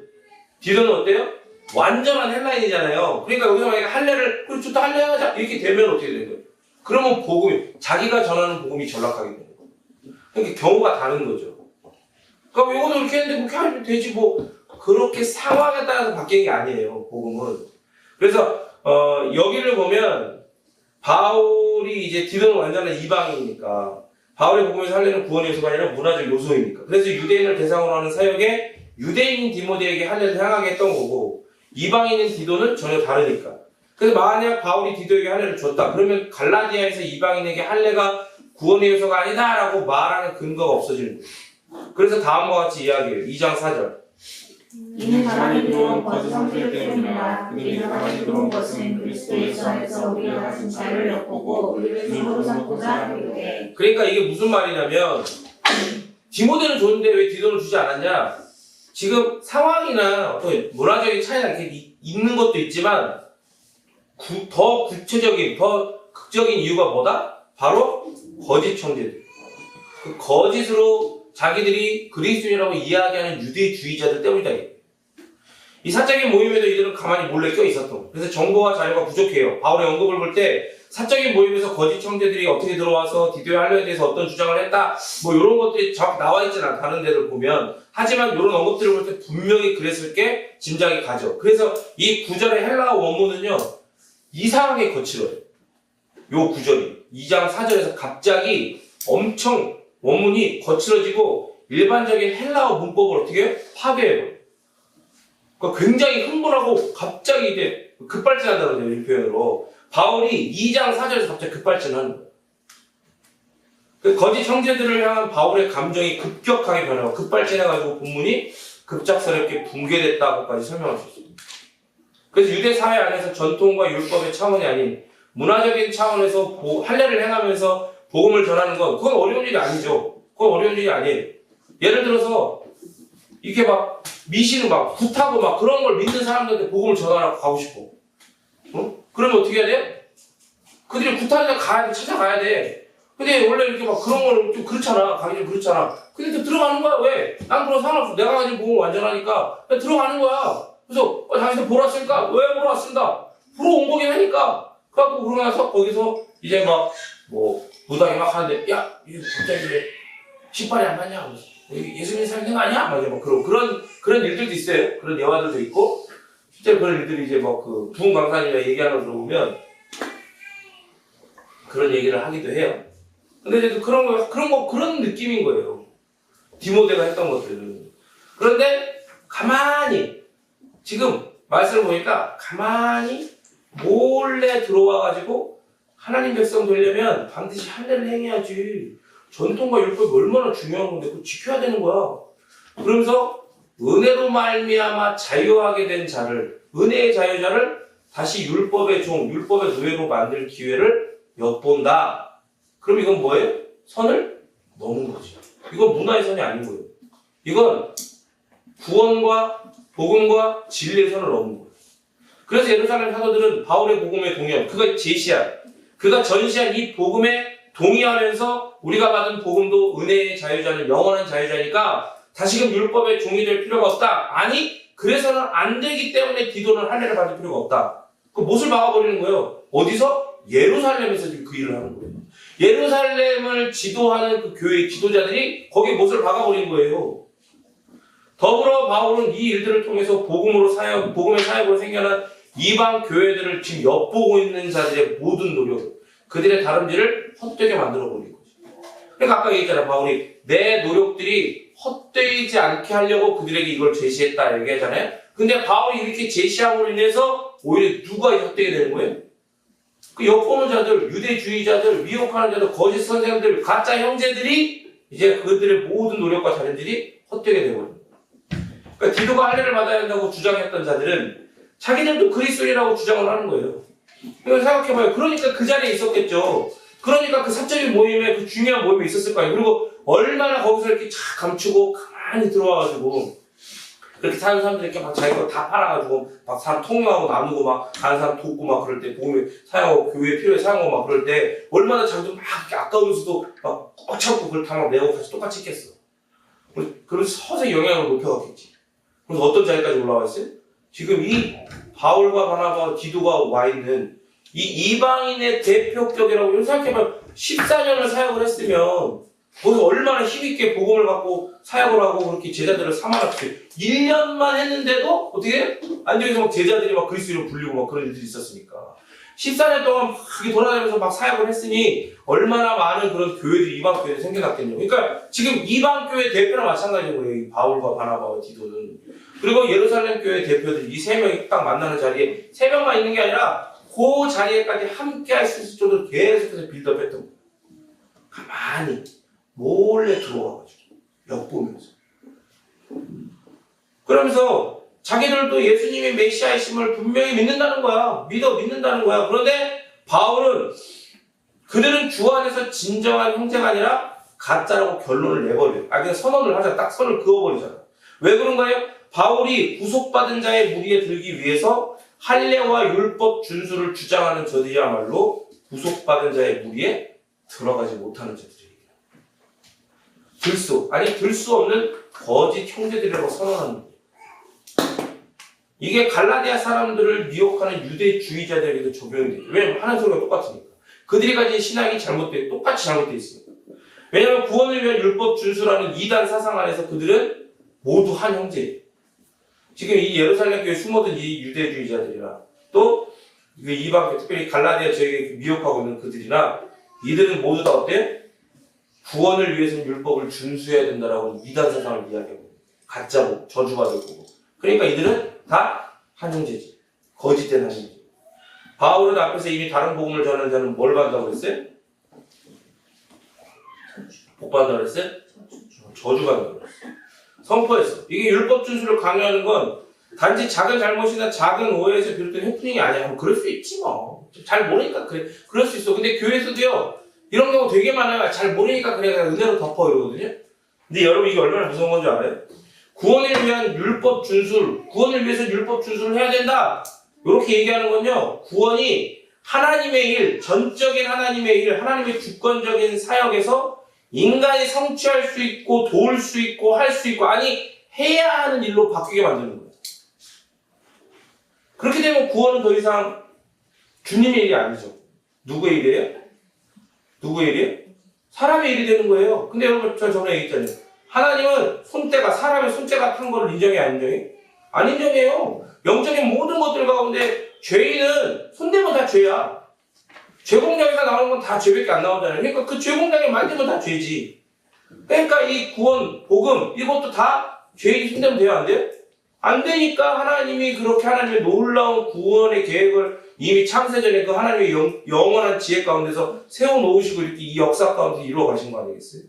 어때요? 완전한 헬라인이잖아요. 그러니까 여기서 만약에 할례를 그래 좋다 할례 하자 이렇게 되면 어떻게 되는 거예요? 그러면 복음이 자기가 전하는 복음이 전락하게 되는 거예요. 그러니까 경우가 다른 거죠. 그러니까 이거는 이렇게 했는데 그렇게 하면 되지 뭐 그렇게 상황에 따라서 바뀌는 게 아니에요. 복음은. 그래서 여기를 보면 바울이 이제 디도는 완전한 이방인이니까 바울의 복음에서 할례는 구원의 요소가 아니라 문화적 요소이니까. 그래서 유대인을 대상으로 하는 사역에 유대인인 디모데에게 할례를 향하게 했던 거고 이방인인 디도는 전혀 다르니까. 그래서 만약 바울이 디도에게 할례를 줬다. 그러면 갈라디아에서 이방인에게 할례가 구원의 요소가 아니다라고 말하는 근거가 없어지는 거예요. 그래서 다음과 같이 이야기해요. 2장 4절.
이는 가만히 들어온 거짓 선지자 때문이라. 그들이 가만히 들어온 것은 그리스도 예수 안에서 우리가 가진 자유를 엿보고 우리를 주로 삼고자 하는데.
그러니까 이게 무슨 말이냐면 디모데는 줬는데 왜 디도는 주지 않았냐? 지금 상황이나 어떤 문화적인 차이가 이렇게 있는 것도 있지만 더 구체적인, 더 극적인 이유가 뭐다? 바로 거짓 청제들. 그 거짓으로 자기들이 그리스도인이라고 이야기하는 유대주의자들 때문이다. 이 사적인 모임에도 이들은 가만히 몰래 껴 있었던 거예요. 그래서 정보와 자료가 부족해요. 바울의 언급을 볼 때 사적인 모임에서 거짓 청제들이 어떻게 들어와서 디도의 할례에 대해서 어떤 주장을 했다 뭐 이런 것들이 정확히 나와 있지는 않아. 다른 데를 보면. 하지만 이런 언급들을 볼 때 분명히 그랬을 게 짐작이 가죠. 그래서 이 구절의 헬라어 원문은요 이상하게 거칠어요. 요 구절이 2장 4절에서 갑자기 엄청 원문이 거칠어지고 일반적인 헬라어 문법을 어떻게 해요? 파괴해요. 그러니까 굉장히 흥분하고 갑자기 이제 급발진한다고 해요. 이 표현으로. 바울이 2장 4절에서 갑자기 급발진하는 거예요. 그 거짓 형제들을 향한 바울의 감정이 급격하게 변하고 급발진해가지고 본문이 급작스럽게 붕괴됐다고까지 설명할 수 있습니다. 그래서 유대 사회 안에서 전통과 율법의 차원이 아닌 문화적인 차원에서 할례를 행하면서 복음을 전하는 건 그건 어려운 일이 아니죠. 그건 어려운 일이 아니에요. 예를 들어서 이렇게 막 미신을 막 굿하고 막 그런 걸 믿는 사람들한테 복음을 전하라고 가고 싶어. 그러면 어떻게 해야 돼? 그들이 굿하는 데 가야 돼. 찾아가야 돼. 근데 원래 이렇게 막 그런 거는 좀 그렇잖아. 가기 좀 그렇잖아. 근데 또 들어가는 거야. 왜? 난 그런 상관없어. 내가 가진 복음을 완전하니까 그냥 들어가는 거야. 그래서 당신들 보러 왔으니까 왜 보러 왔습니다. 보러 온 거긴 하니까. 그래갖고 그러고 나서 거기서 이제 막 뭐 무당이 막 하는데 야 이게 갑자기 왜 신발이 안 맞냐? 예수님 살린 거 아니야? 막 이제 뭐 그런 일들도 있어요. 그런 예화들도 있고 실제로 그런 일들이 이제 뭐 그 부흥 강사님이 얘기하는 거 들어보면 그런 얘기를 하기도 해요. 근데 이제 그런 느낌인 거예요. 디모데가 했던 것들은. 그런데 가만히 지금 말씀을 보니까 가만히 몰래 들어와가지고 하나님 백성 되려면 반드시 할례를 행해야지. 전통과 율법이 얼마나 중요한 건데 그거 지켜야 되는 거야. 그러면서 은혜로 말미암아 자유하게 된 자를, 은혜의 자유자를 다시 율법의 종, 율법의 노예로 만들 기회를 엿본다. 그럼 이건 뭐예요? 선을 넘은 거지. 이건 문화의 선이 아닌 거예요. 이건 구원과 복음과 진리의 선을 넘은 거예요. 그래서 예루살렘 사도들은 바울의 복음에 동의하고 그가 전시한 이 복음에 동의하면서 우리가 받은 복음도 은혜의 자유자는 영원한 자유자니까 다시금 율법의 종이 될 필요가 없다. 아니 그래서는 안 되기 때문에 디도는 할례를 받을 필요가 없다. 그 못을 막아버리는 거예요. 어디서? 예루살렘에서 지금 그 일을 하는 거예요. 예루살렘을 지도하는 그 교회 지도자들이 거기에 못을 박아버린 거예요. 더불어 바울은 이 일들을 통해서 복음의 사역으로 생겨난 이방 교회들을 지금 엿보고 있는 자들의 모든 노력, 그들의 다름질을 헛되게 만들어 버린 거죠. 그러니까 아까 얘기했잖아. 바울이 내 노력들이 헛되지 않게 하려고 그들에게 이걸 제시했다 얘기하잖아요. 근데 바울이 이렇게 제시함으로 인해서 오히려 누가 헛되게 되는 거예요? 그 엿보는 자들, 유대주의자들, 미혹하는 자들, 거짓 선생들, 가짜 형제들이 이제 그들의 모든 노력과 다름질이 헛되게 되거든요. 그러니까 디도가 할례를 받아야 한다고 주장했던 자들은 자기들도 그리스도인이라고 주장을 하는 거예요. 이걸 생각해봐요. 그러니까 그 자리에 있었겠죠. 그러니까 그 사적인 모임에, 그 중요한 모임에 있었을 거예요. 그리고 얼마나 거기서 이렇게 착 감추고 가만히 들어와가지고 그렇게 사는 사람들이 막 자기 거 다 팔아가지고 막 사람 통용하고 나누고 막 다른 사람 돕고 막 그럴 때 도움에 사용하고 교회 필요에 사용하고 막 그럴 때 얼마나 자기도 막 이렇게 아까우면서도 막 꽉 참고 그걸 다 막 내고 같이 똑같이 했겠어. 그래서 서서히 영향을 높여갔겠지. 그래서 어떤 자리까지 올라와 있어요? 지금 이 바울과 바나바와 디도가 와 있는 이 이방인의 대표격이라고 생각해보면 14년을 사역을 했으면 거기서 얼마나 힘있게 복음을 받고 사역을 하고 그렇게 제자들을 삼아놨지. 1년만 했는데도 어떻게 안디옥에서 막 제자들이 막 그리스도인을 불리고 막 그런 일들이 있었으니까 14년 동안 막 돌아다니면서 막 사역을 했으니 얼마나 많은 그런 교회들이 이방 교회들이 생겨났겠냐. 그러니까 지금 이방 교회 대표랑 마찬가지인 거예요. 이 바울과 바나바와 디도는. 그리고 예루살렘 교회 대표들 이 세 명이 딱 만나는 자리에 세 명만 있는 게 아니라 그 자리에까지 함께 할 수 있을 정도로 계속해서 빌드업했던 거예요. 가만히 몰래 들어와가지고 엿보면서 그러면서 자기들도 예수님이 메시아이심을 분명히 믿는다는 거야. 믿는다는 거야. 그런데 바울은 그들은 주 안에서 진정한 형제가 아니라 가짜라고 결론을 내버려요. 그냥 선언을 하자. 딱 선을 그어버리잖아. 왜 그런가요? 바울이 구속받은 자의 무리에 들기 위해서 할례와 율법 준수를 주장하는 저들이야말로 구속받은 자의 무리에 들어가지 못하는 자들이에요. 들 수 없는 거짓 형제들이라고 선언하는 거예요. 이게 갈라디아 사람들을 미혹하는 유대주의자들에게도 적용이 돼요. 왜냐면 하는 소리가 똑같으니까. 그들이 가진 신앙이 똑같이 잘못되어 있습니다. 왜냐하면 구원을 위한 율법 준수라는 이단 사상 안에서 그들은 모두 한 형제예요. 지금 이 예루살렘 교회에 숨어든 이 유대주의자들이나 또 이방 특별히 갈라디아 저에게 미혹하고 있는 그들이나 이들은 모두 다 어때요? 구원을 위해서는 율법을 준수해야 된다라고 이단 사상을 이야기하고 가짜고 저주받을 거고. 그러니까 이들은 다 한 형제지. 거짓된 한 형제. 바울은 앞에서 이미 다른 복음을 전하는 자는 뭘 받는다고 그랬어요? 복 받는다고 그랬어요? 저주 받는다고 그랬어요. 선포했어. 이게 율법 준수를 강요하는 건 단지 작은 잘못이나 작은 오해에서 비롯된 해프닝이 아니야. 그럴 수 있지 뭐. 잘 모르니까 그래. 그럴 수 있어. 근데 교회에서도요. 이런 경우 되게 많아요. 잘 모르니까 그냥 은혜로 덮어 이러거든요. 근데 여러분 이게 얼마나 무서운 건지 알아요? 구원을 위한 율법 준수를, 구원을 위해서 율법 준수를 해야 된다. 이렇게 얘기하는 건요. 구원이 하나님의 일, 전적인 하나님의 일, 하나님의 주권적인 사역에서 인간이 성취할 수 있고 도울 수 있고 할 수 있고 아니 해야 하는 일로 바뀌게 만드는 거예요. 그렇게 되면 구원은 더 이상 주님의 일이 아니죠. 누구의 일이에요? 누구의 일이에요? 사람의 일이 되는 거예요. 근데 여러분 저 전에 얘기했잖아요. 하나님은 손때가 사람의 손때가 탄 거를 인정해 안 인정해? 안 인정해요. 영적인 모든 것들 가운데 죄인은 손대면 다 죄야. 죄공장에서 나오는 건 다 죄밖에 안 나오잖아요. 그러니까 그 죄공장에 만들면 다 죄지. 그러니까 이 구원, 복음 이것도 다 죄인이 손대면 돼요? 안 돼요? 안 되니까 하나님이 그렇게 하나님의 놀라운 구원의 계획을 이미 창세전에 그 하나님의 영원한 지혜 가운데서 세워놓으시고 이렇게 이 역사 가운데 이루어 가신 거 아니겠어요?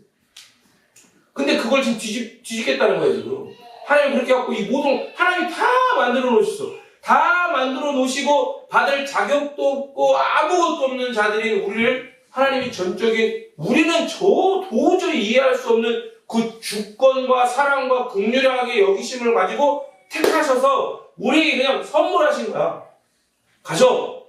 근데 그걸 지금 뒤집겠다는 거예요, 지금. 하나님 그렇게 갖고 이 모든, 하나님이 다 만들어 놓으셨어. 다 만들어 놓으시고 받을 자격도 없고 아무것도 없는 자들이 우리를 하나님이 전적인, 우리는 도저히 이해할 수 없는 그 주권과 사랑과 긍휼하게 여기심을 가지고 택하셔서 우리에게 그냥 선물하신 거야. 가져.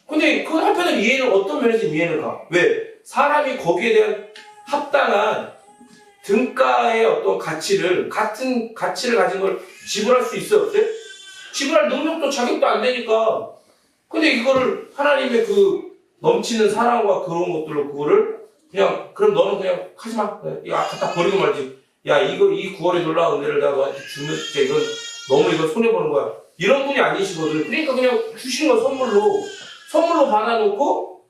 근데 그 한편으로 이해는 어떤 면에서 이해는 가? 왜? 사람이 거기에 대한 합당한 등가의 어떤 같은 가치를 가진 걸 지불할 수 있어요? 없어요? 지불할 능력도 자격도 안 되니까. 근데 이거를 하나님의 그 넘치는 사랑과 그런 것들로 그거를 그냥, 그럼 너는 그냥 하지 마. 이거 갖다 버리고 말지. 야, 이 구원의 놀라운 은혜를 내가 너한테 주면 진짜 이건 너무 이거 손해보는 거야. 이런 분이 아니시거든. 그러니까 그냥 주시는 거 선물로. 선물로 받아놓고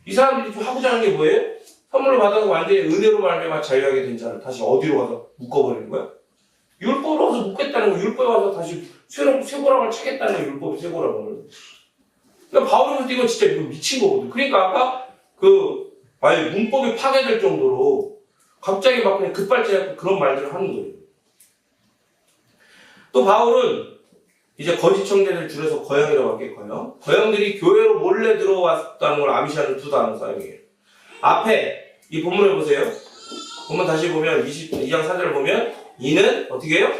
이 사람들이 좀 하고자 하는 게 뭐예요? 선물로 받아서 완전히 은혜로 말미암아 자유하게 된 자를 다시 어디로 가서 묶어버리는 거야? 율법으로 와서 묶겠다는 거, 율법에 와서 다시 쇠고랑을 차겠다는 거, 율법의 쇠고랑을. 그러니까 바울이 볼 때 이거 진짜 이거 미친 거거든. 그러니까 아까 만약 문법이 파괴될 정도로 갑자기 막 그냥 급발진하고 그런 말들을 하는 거예요. 또 바울은 이제 거짓 청년을 줄여서 거형이라고 할게, 거형. 거형들이 교회로 몰래 들어왔다는 걸 암시하는 두 단어 사용이에요. 앞에 이 본문을 보세요. 본문 다시 보면 22장 4절을 보면 이는 어떻게 해요?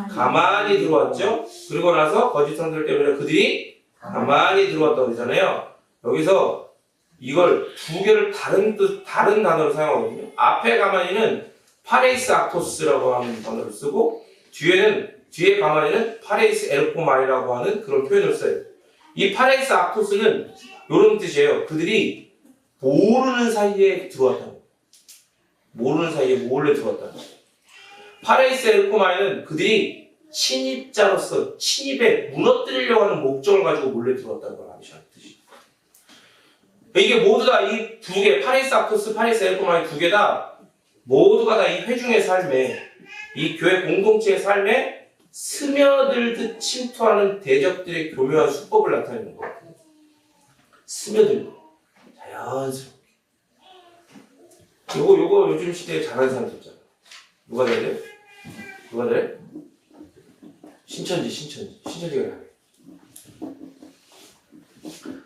가만히 들어왔죠. 그리고 나서 거짓 청년들 때문에 그들이 가만히 들어왔다고 그러잖아요. 여기서 이걸 두 개를 다른 단어로 사용하거든요. 앞에 가만히는 파레이스 악토스라고 하는 단어를 쓰고 뒤에 가만히는 파레이스 에르코마이라고 하는 그런 표현을 써요. 이 파레이스 악토스는 이런 뜻이에요. 그들이 모르는 사이에 들어왔다고. 모르는 사이에 몰래 들어왔다고. 파레이스 에르코마이는 그들이 침입자로서 침입에 무너뜨리려고 하는 목적을 가지고 몰래 들어왔다는 걸 암시하는 뜻이에요. 이게 모두 다 이 두 개, 파레이스 악토스, 파레이스 에르코마이 두 개 다 모두가 다 이 회중의 삶에, 이 교회 공동체의 삶에 스며들듯 침투하는 대적들의 교묘한 수법을 나타내는 것 같아요. 스며들고 자연스럽게. 요거 요즘 시대에 잘하는 사람 있잖아. 누가 잘해? 누가 잘해? 신천지가 잘해.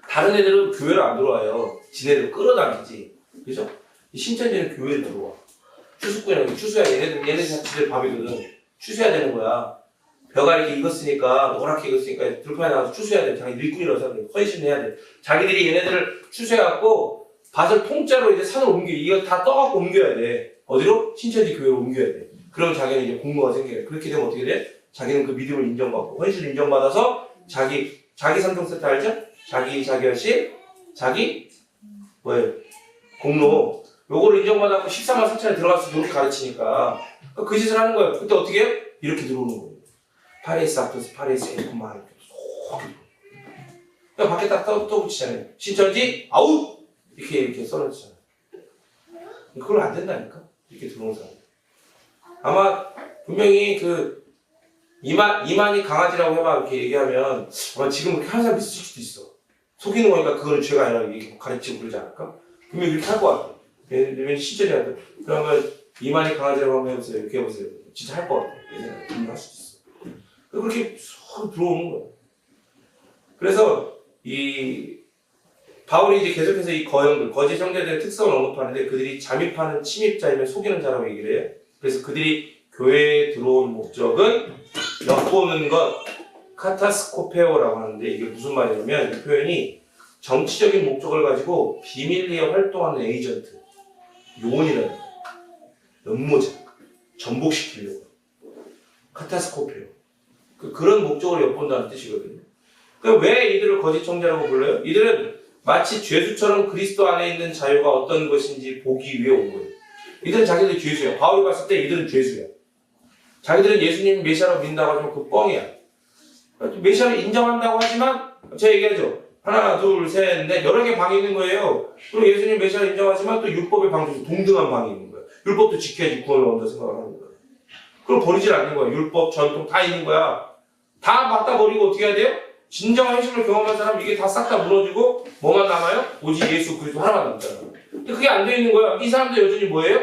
다른 애들은 교회를 안 들어와요. 지네들 끌어당기지. 그죠? 이 신천지는 교회를 들어와. 추수꾼이라고 추수해야 돼. 얘네들 자체들 밥이거든. 추수해야 되는 거야. 벼가 이렇게 익었으니까, 노랗게 익었으니까 들판에 나가서 추수해야 돼. 자기 일꾼이라고 생각해. 헌신해야 돼. 자기들이 얘네들을 추수해갖고 밭을 통째로 이제 산으로 이거 다 떠갖고 옮겨야 돼. 어디로? 신천지 교회로 옮겨야 돼. 그러면 자기는 이제 공로가 생겨요. 그렇게 되면 어떻게 돼? 자기는 그 믿음을 인정받고, 헌신을 인정받아서 자기 3종 세트 알죠? 자기 자결식, 공로. 요거를 인정받아서 14만 4천에 들어가서 이렇게 가르치니까 그 짓을 하는 거예요. 그때 어떻게 해요? 이렇게 들어오는 거예요. 파레이스 앞에서 파레이스 에코마 이렇게 쏙. 그냥 밖에 딱 떠붙이잖아요. 신천지 아웃! 이렇게 써놓잖아요. 그걸 안 된다니까? 이렇게 들어오는 사람. 아마 분명히 이만이 강아지라고 해봐 이렇게 얘기하면 아마 지금 그렇게 하는 사람 있을 수도 있어. 속이는 거니까 그거는 죄가 아니라 이렇게 가르치고 그러지 않을까? 분명히 이렇게 할 것 같아. 왜냐면 신천지한테. 그러면 이만이 강아지라고 한번 해보세요. 이렇게 해보세요. 진짜 할 것 같아. 얘네가 할 수도 있어. 그렇게 쏙 들어오는 거야. 그래서 바울이 이제 계속해서 이 거형들, 거짓 형제들의 특성을 언급하는데 그들이 잠입하는 침입자이면 속이는 자라고 얘기를 해요. 그래서 그들이 교회에 들어온 목적은 엿보는 것, 카타스코페오라고 하는데 이게 무슨 말이냐면 이 표현이 정치적인 목적을 가지고 비밀리에 활동하는 에이전트, 요원이라는 거예요. 연모자, 전복시키려고. 카타스코페오. 그런 목적으로 엿본다는 뜻이거든요. 그럼 왜 이들을 거짓 청자라고 불러요? 이들은 마치 죄수처럼 그리스도 안에 있는 자유가 어떤 것인지 보기 위해 온 거예요. 이들은 자기들이 죄수야. 바울이 봤을 때 이들은 죄수야. 자기들은 예수님 메시아로 믿는다고 하지만 그 뻥이야. 메시아를 인정한다고 하지만 제가 얘기하죠. 하나, 둘, 셋, 넷 여러 개 방이 있는 거예요. 그리고 예수님 메시아를 인정하지만 또 율법의 방 중에 동등한 방이 있는 거예요. 율법도 지켜야지 구원을 얻는다 생각을 하는 거예요. 그걸 버리질 않는 거야. 율법, 전통 다 있는 거야. 다 맞다 버리고 어떻게 해야 돼요? 진정한 회심을 경험한 사람 이게 다 싹 다 무너지고 뭐만 남아요? 오직 예수 그리스도 하나만 남잖아요. 근데 그게 안 돼 있는 거야. 이 사람들 여전히 뭐예요?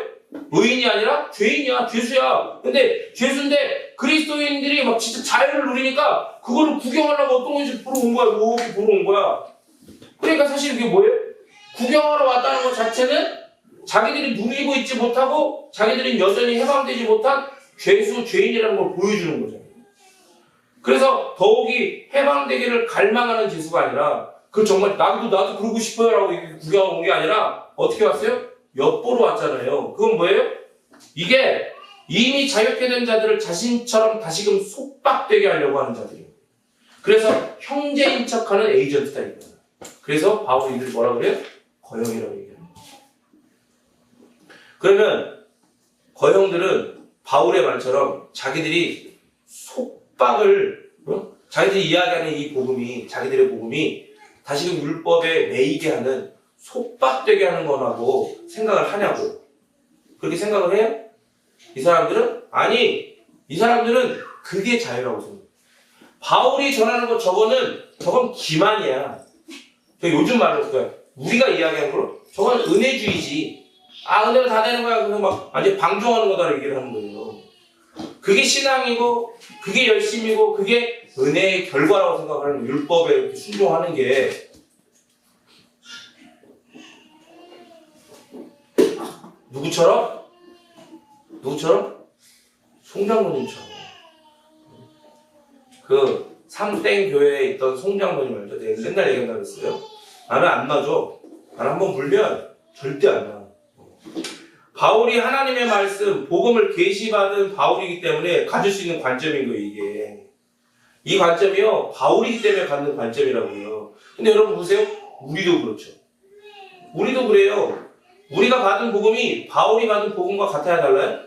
의인이 아니라 죄인이야, 죄수야. 근데 죄수인데 그리스도인들이 막 진짜 자유를 누리니까 그거를 구경하려고 어떤 건지 보러 온 거야. 이렇게 보러 온 거야. 그러니까 사실 이게 뭐예요? 구경하러 왔다는 것 자체는 자기들이 누리고 있지 못하고 자기들이 여전히 해방되지 못한 죄수, 죄인이라는 걸 보여주는 거죠. 그래서 더욱이 해방되기를 갈망하는 죄수가 아니라 그 정말 나도 그러고 싶어요 라고 구경하고 온 게 아니라 어떻게 왔어요? 엿보러 왔잖아요. 그건 뭐예요? 이게 이미 자유케 된 자들을 자신처럼 다시금 속박되게 하려고 하는 자들이에요. 그래서 형제인 척하는 에이전트다 이거예요. 그래서 바울이 이들 뭐라 그래요? 거형이라고 얘기합니다. 그러면 거형들은 바울의 말처럼 자기들이 속박을 자기들이 이야기하는 이 복음이 자기들의 복음이 다시금 율법에 매이게 하는 속박되게 하는 거라고 생각을 하냐고. 그렇게 생각을 해요? 이 사람들은? 아니, 이 사람들은 그게 자유라고 생각해요. 바울이 전하는 것 저건 기만이야. 요즘 말로 그러니까 우리가 이야기하는 걸 저건 은혜주의지. 아, 은혜가 다 되는 거야. 그래서 막 완전 방종하는 거다 얘기를 하는 거예요. 그게 신앙이고 그게 열심이고 그게 은혜의 결과라고 생각하는 율법에 이렇게 순종하는 게 누구처럼? 송장로님처럼. 그 삼땡 교회에 있던 송장로님 알죠? 내가 옛날 얘기한다고 했어요. 나는 안 놔줘. 나는 한번 물면 절대 안 놔. 바울이 하나님의 말씀, 복음을 계시받은 바울이기 때문에 가질 수 있는 관점인 거예요, 이게. 이 관점이요, 바울이기 때문에 갖는 관점이라고요. 근데 여러분 보세요. 우리도 그렇죠. 우리도 그래요. 우리가 받은 복음이 바울이 받은 복음과 같아야 달라요?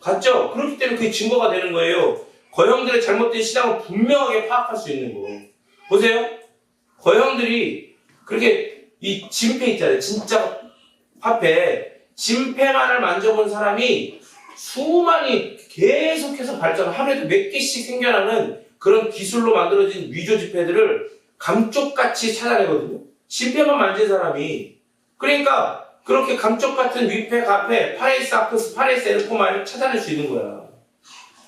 같죠? 그렇기 때문에 그게 증거가 되는 거예요. 거형들의 잘못된 신앙을 분명하게 파악할 수 있는 거. 보세요. 거형들이 그렇게 이 진패 있잖아요. 진짜 화폐. 진패만을 만져본 사람이 수많이 계속해서 발전, 하루에도 몇 개씩 생겨나는 그런 기술로 만들어진 위조 지폐들을 감쪽같이 찾아내거든요. 진패만 만진 사람이. 그러니까 그렇게 감쪽 같은 위패, 가패, 파레스 아크스, 파레스 에르코마를 찾아낼 수 있는 거야.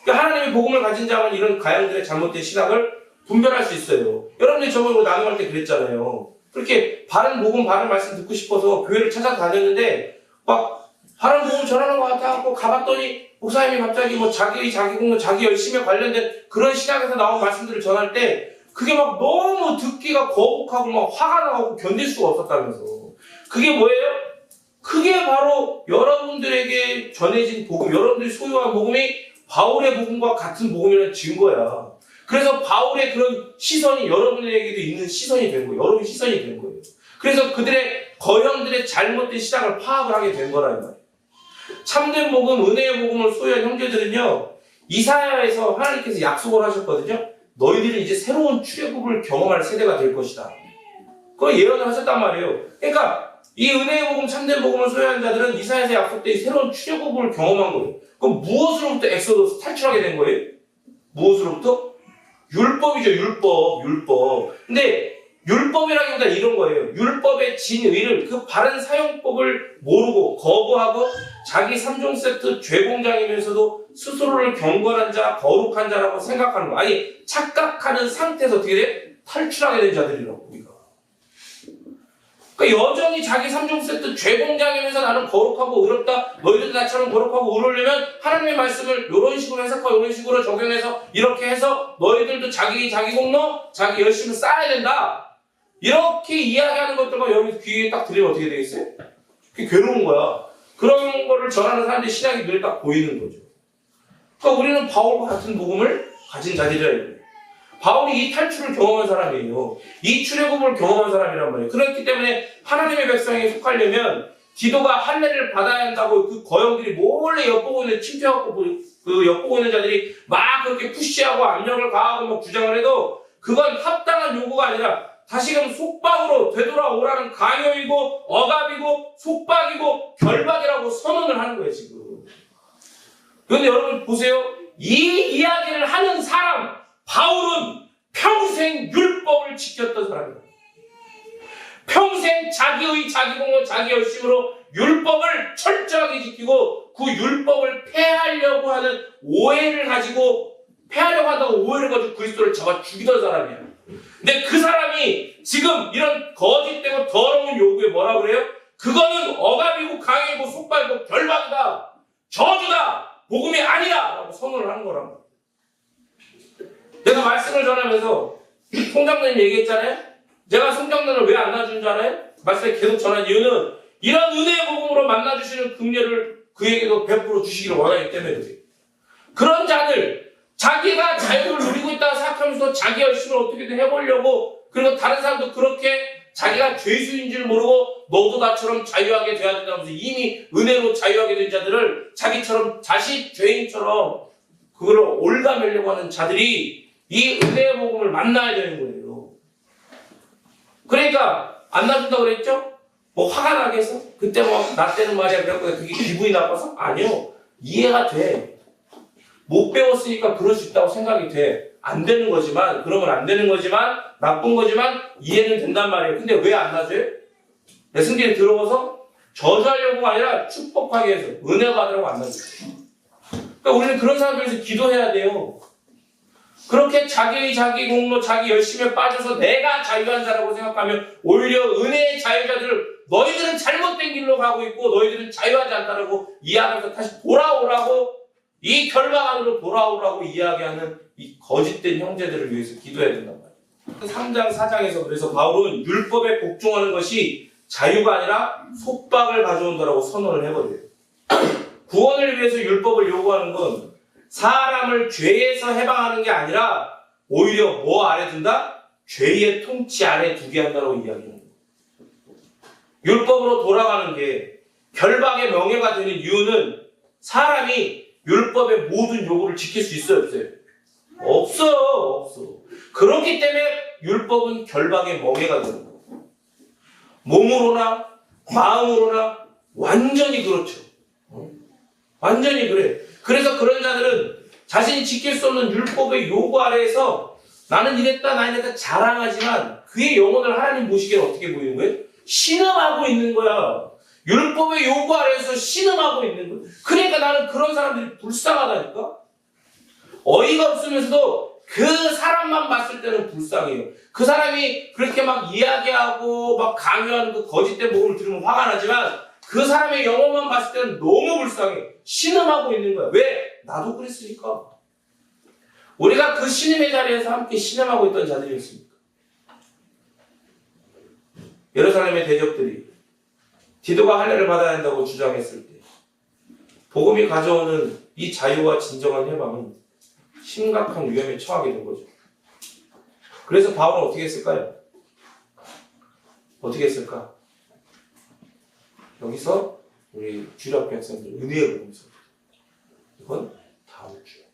그러니까 하나님의 복음을 가진 자는 이런 가형들의 잘못된 신학을 분별할 수 있어요. 여러분들이 저번에 나눔할 때 그랬잖아요. 그렇게 바른 복음, 바른 말씀 듣고 싶어서 교회를 찾아다녔는데 막 바른 복음 전하는 것 같아갖고 가봤더니 목사님이 갑자기 뭐 자기 공로, 자기 열심에 관련된 그런 신학에서 나온 말씀들을 전할 때 그게 막 너무 듣기가 거북하고 막 화가 나고 견딜 수가 없었다면서. 그게 뭐예요? 그게 바로 여러분들에게 전해진 복음, 여러분들이 소유한 복음이 바울의 복음과 같은 복음이라는 증거야. 그래서 바울의 그런 시선이 여러분에게도 있는 시선이 된 거예요. 여러분 시선이 된 거예요. 그래서 그들의 거형들의 잘못된 시작을 파악을 하게 된 거라는 말이에요. 참된 복음, 은혜의 복음을 소유한 형제들은요, 이사야에서 하나님께서 약속을 하셨거든요. 너희들은 이제 새로운 출애굽을 경험할 세대가 될 것이다. 그걸 예언을 하셨단 말이에요. 그러니까 이 은혜의 복음, 참된 복음을 소유한 자들은 이사야에서 약속된 새로운 출애굽을 경험한 거예요. 그럼 무엇으로부터 엑소더스 탈출하게 된 거예요? 무엇으로부터? 율법이죠, 율법. 근데 율법이라기보다 이런 거예요. 율법의 진의를, 그 바른 사용법을 모르고 거부하고 자기 3종 세트 죄공장이면서도 스스로를 경건한 자, 거룩한 자라고 생각하는 거. 아니, 착각하는 상태에서 어떻게 돼? 탈출하게 된 자들이라고, 우리가. 그러니까 여전히 자기 3종 세트 죄공장이면서 나는 거룩하고 의롭다, 너희들도 나처럼 거룩하고 의로우려면 하나님의 말씀을 이런 식으로 해석하고 이런 식으로 적용해서 이렇게 해서 너희들도 자기 공로, 자기 열심을 쌓아야 된다. 이렇게 이야기하는 것들과 여러분 귀에 딱 들리면 어떻게 되겠어요? 그게 괴로운 거야. 그런 거를 전하는 사람들의 신앙이 눈에 딱 보이는 거죠. 그러니까 우리는 바울과 같은 복음을 가진 자들이라 이거예요. 바울이 이 탈출을 경험한 사람이에요. 이 출애굽을 경험한 사람이란 말이에요. 그렇기 때문에 하나님의 백성에 속하려면 디도가 할례를 받아야 한다고 그 거형들이 몰래 엿보고 있는 침투하고 그 엿보고 있는 자들이 막 그렇게 푸시하고 압력을 가하고 막 주장을 해도 그건 합당한 요구가 아니라 다시금 속박으로 되돌아오라는 강요이고 억압이고 속박이고 결박이라고 선언을 하는 거예요, 지금. 그런데 여러분 보세요. 이 이야기를 하는 사람 바울은 평생 율법을 지켰던 사람이에요. 평생 자기의 자기공로 자기 열심으로 율법을 철저하게 지키고 그 율법을 폐하려고 하는 오해를 가지고 폐하려고 한다고 오해를 가지고 그리스도를 잡아 죽이던 사람이에요. 근데 그 사람이 지금 이런 거짓되고 더러운 요구에 뭐라 그래요? 그거는 억압이고 강이고 속박이고 결박이다. 저주다. 복음이 아니다. 라고 선언을 하는 거란 말이에요. 내가 말씀을 전하면서 송장로님 얘기했잖아요. 제가 송장로를 왜 안 놔준 줄 알아요? 말씀을 계속 전한 이유는 이런 은혜의 복음으로 만나주시는 긍휼을 그에게도 100% 주시기를 원하기 때문에 그래요. 그런 자들 자기가 자유를 누리고 있다고 생각하면서 자기 열심을 어떻게든 해보려고 그리고 다른 사람도 그렇게 자기가 죄수인 줄 모르고 너도 나처럼 자유하게 돼야 된다면서 이미 은혜로 자유하게 된 자들을 자기처럼 자식 죄인처럼 그거를 올가매려고 하는 자들이 이 은혜의 복음을 만나야 되는 거예요. 그러니까 안 놔준다고 그랬죠? 뭐 화가 나게 해서? 그때 뭐 나 때는 말이야 그래갖고 그게 기분이 나빠서? 아니요. 이해가 돼. 못 배웠으니까 그럴 수 있다고 생각이 돼. 안 되는 거지만, 그러면 안 되는 거지만, 나쁜 거지만 이해는 된단 말이에요. 근데 왜 안 놔줘요? 내 승진이 들어와서 저주하려고가 아니라 축복하게 해서 은혜 받으라고 안 놔줘요. 그러니까 우리는 그런 사람들 위해서 기도해야 돼요. 그렇게 자기 공로, 자기 열심에 빠져서 내가 자유한 자라고 생각하면 오히려 은혜의 자유자들을 너희들은 잘못된 길로 가고 있고 너희들은 자유하지 않다라고 이야기하면서 다시 돌아오라고 이 결박 안으로 돌아오라고 이야기하는 이 거짓된 형제들을 위해서 기도해야 된단 말이에요. 3장 4장에서 그래서 바울은 율법에 복종하는 것이 자유가 아니라 속박을 가져온다라고 선언을 해버려요. 구원을 위해서 율법을 요구하는 건 사람을 죄에서 해방하는 게 아니라 오히려 뭐 아래 둔다? 죄의 통치 아래 두게 한다고 이야기하는 거예요. 율법으로 돌아가는 게 결박의 명예가 되는 이유는 사람이 율법의 모든 요구를 지킬 수 있어요, 없어요? 없어. 그렇기 때문에 율법은 결박의 멍해가 되는 거예요. 몸으로나 마음으로나 완전히 그렇죠. 완전히 그래. 그래서 그런 자들은 자신이 지킬 수 없는 율법의 요구 아래에서 나는 이랬다 나 이랬다 자랑하지만 그의 영혼을 하나님 보시기에 어떻게 보이는 거예요? 신음하고 있는 거야. 율법의 요구 아래에서 신음하고 있는 거야. 그러니까 나는 그런 사람들이 불쌍하다니까. 어이가 없으면서도 그 사람만 봤을 때는 불쌍해요. 그 사람이 그렇게 막 이야기하고 막 강요하는 그 거짓된 복음을 들으면 화가 나지만 그 사람의 영혼만 봤을 때는 너무 불쌍해. 신음하고 있는 거야. 왜? 나도 그랬으니까. 우리가 그 신음의 자리에서 함께 신음하고 있던 자들이었습니까? 예루살렘의 대적들이 디도가 할례를 받아야 한다고 주장했을 때 복음이 가져오는 이 자유와 진정한 해방은 심각한 위험에 처하게 된 거죠. 그래서 바울은 어떻게 했을까요? 어떻게 했을까? 여기서 우리 주일학교 학생들 은혜의 복음서 이건 다음 주에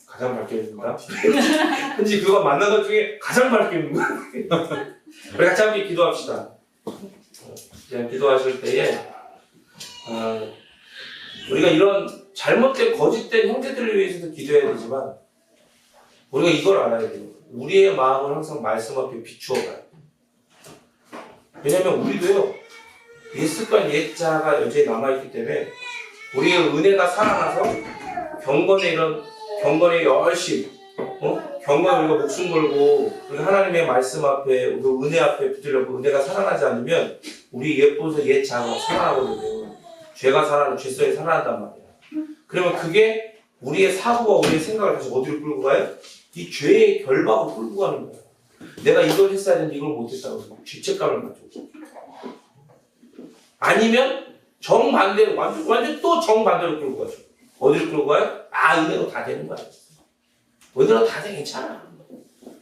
가장 밝게 읽는 거야. 현지 그거 만난 것 중에 가장 밝게 읽는 거야. 우리 같이 함께 기도합시다. 그냥 기도하실 때에 우리가 이런 잘못된 거짓된 형제들을 위해서도 기도해야 되지만 우리가 이걸 알아야 돼요. 우리의 마음을 항상 말씀 앞에 비추어 봐요. 왜냐면 우리도요 옛 습관, 옛 자가 여전히 남아있기 때문에 우리의 은혜가 살아나서 경건의 열심, 경건에 우리가 목숨 걸고 우리가 하나님의 말씀 앞에, 우리 은혜 앞에 붙으려고 은혜가 살아나지 않으면 우리 옛보서 옛 자가 살아나거든요. 죄가 살아나는, 죄성이 살아난단 말이야. 그러면 그게 우리의 사고와 우리의 생각을 다시 어디로 끌고 가요? 이 죄의 결박으로 끌고 가는 거야. 내가 이걸 했어야 되는데 이걸 못했다고 죄책감을 가지고. 아니면 정반대로 완전 또 정반대로 끌고 가죠. 어디로 끌고 가요? 은혜로 다 되는 거야. 은혜로 다 돼, 괜찮아.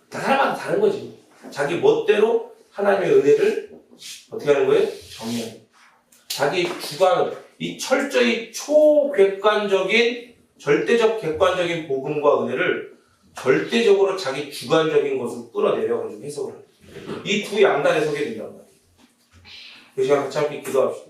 다 사람마다 다른 거지. 자기 멋대로 하나님의 은혜를 어떻게 하는 거예요? 정의하는 거예요. 자기 주관을 이 철저히 초객관적인 절대적 객관적인 복음과 은혜를 절대적으로 자기 주관적인 것을 끌어내려가지고 해석을 해요. 이 두 양단에 서게 된단 말이에요. 그 시간 같이 함께 기도합시다.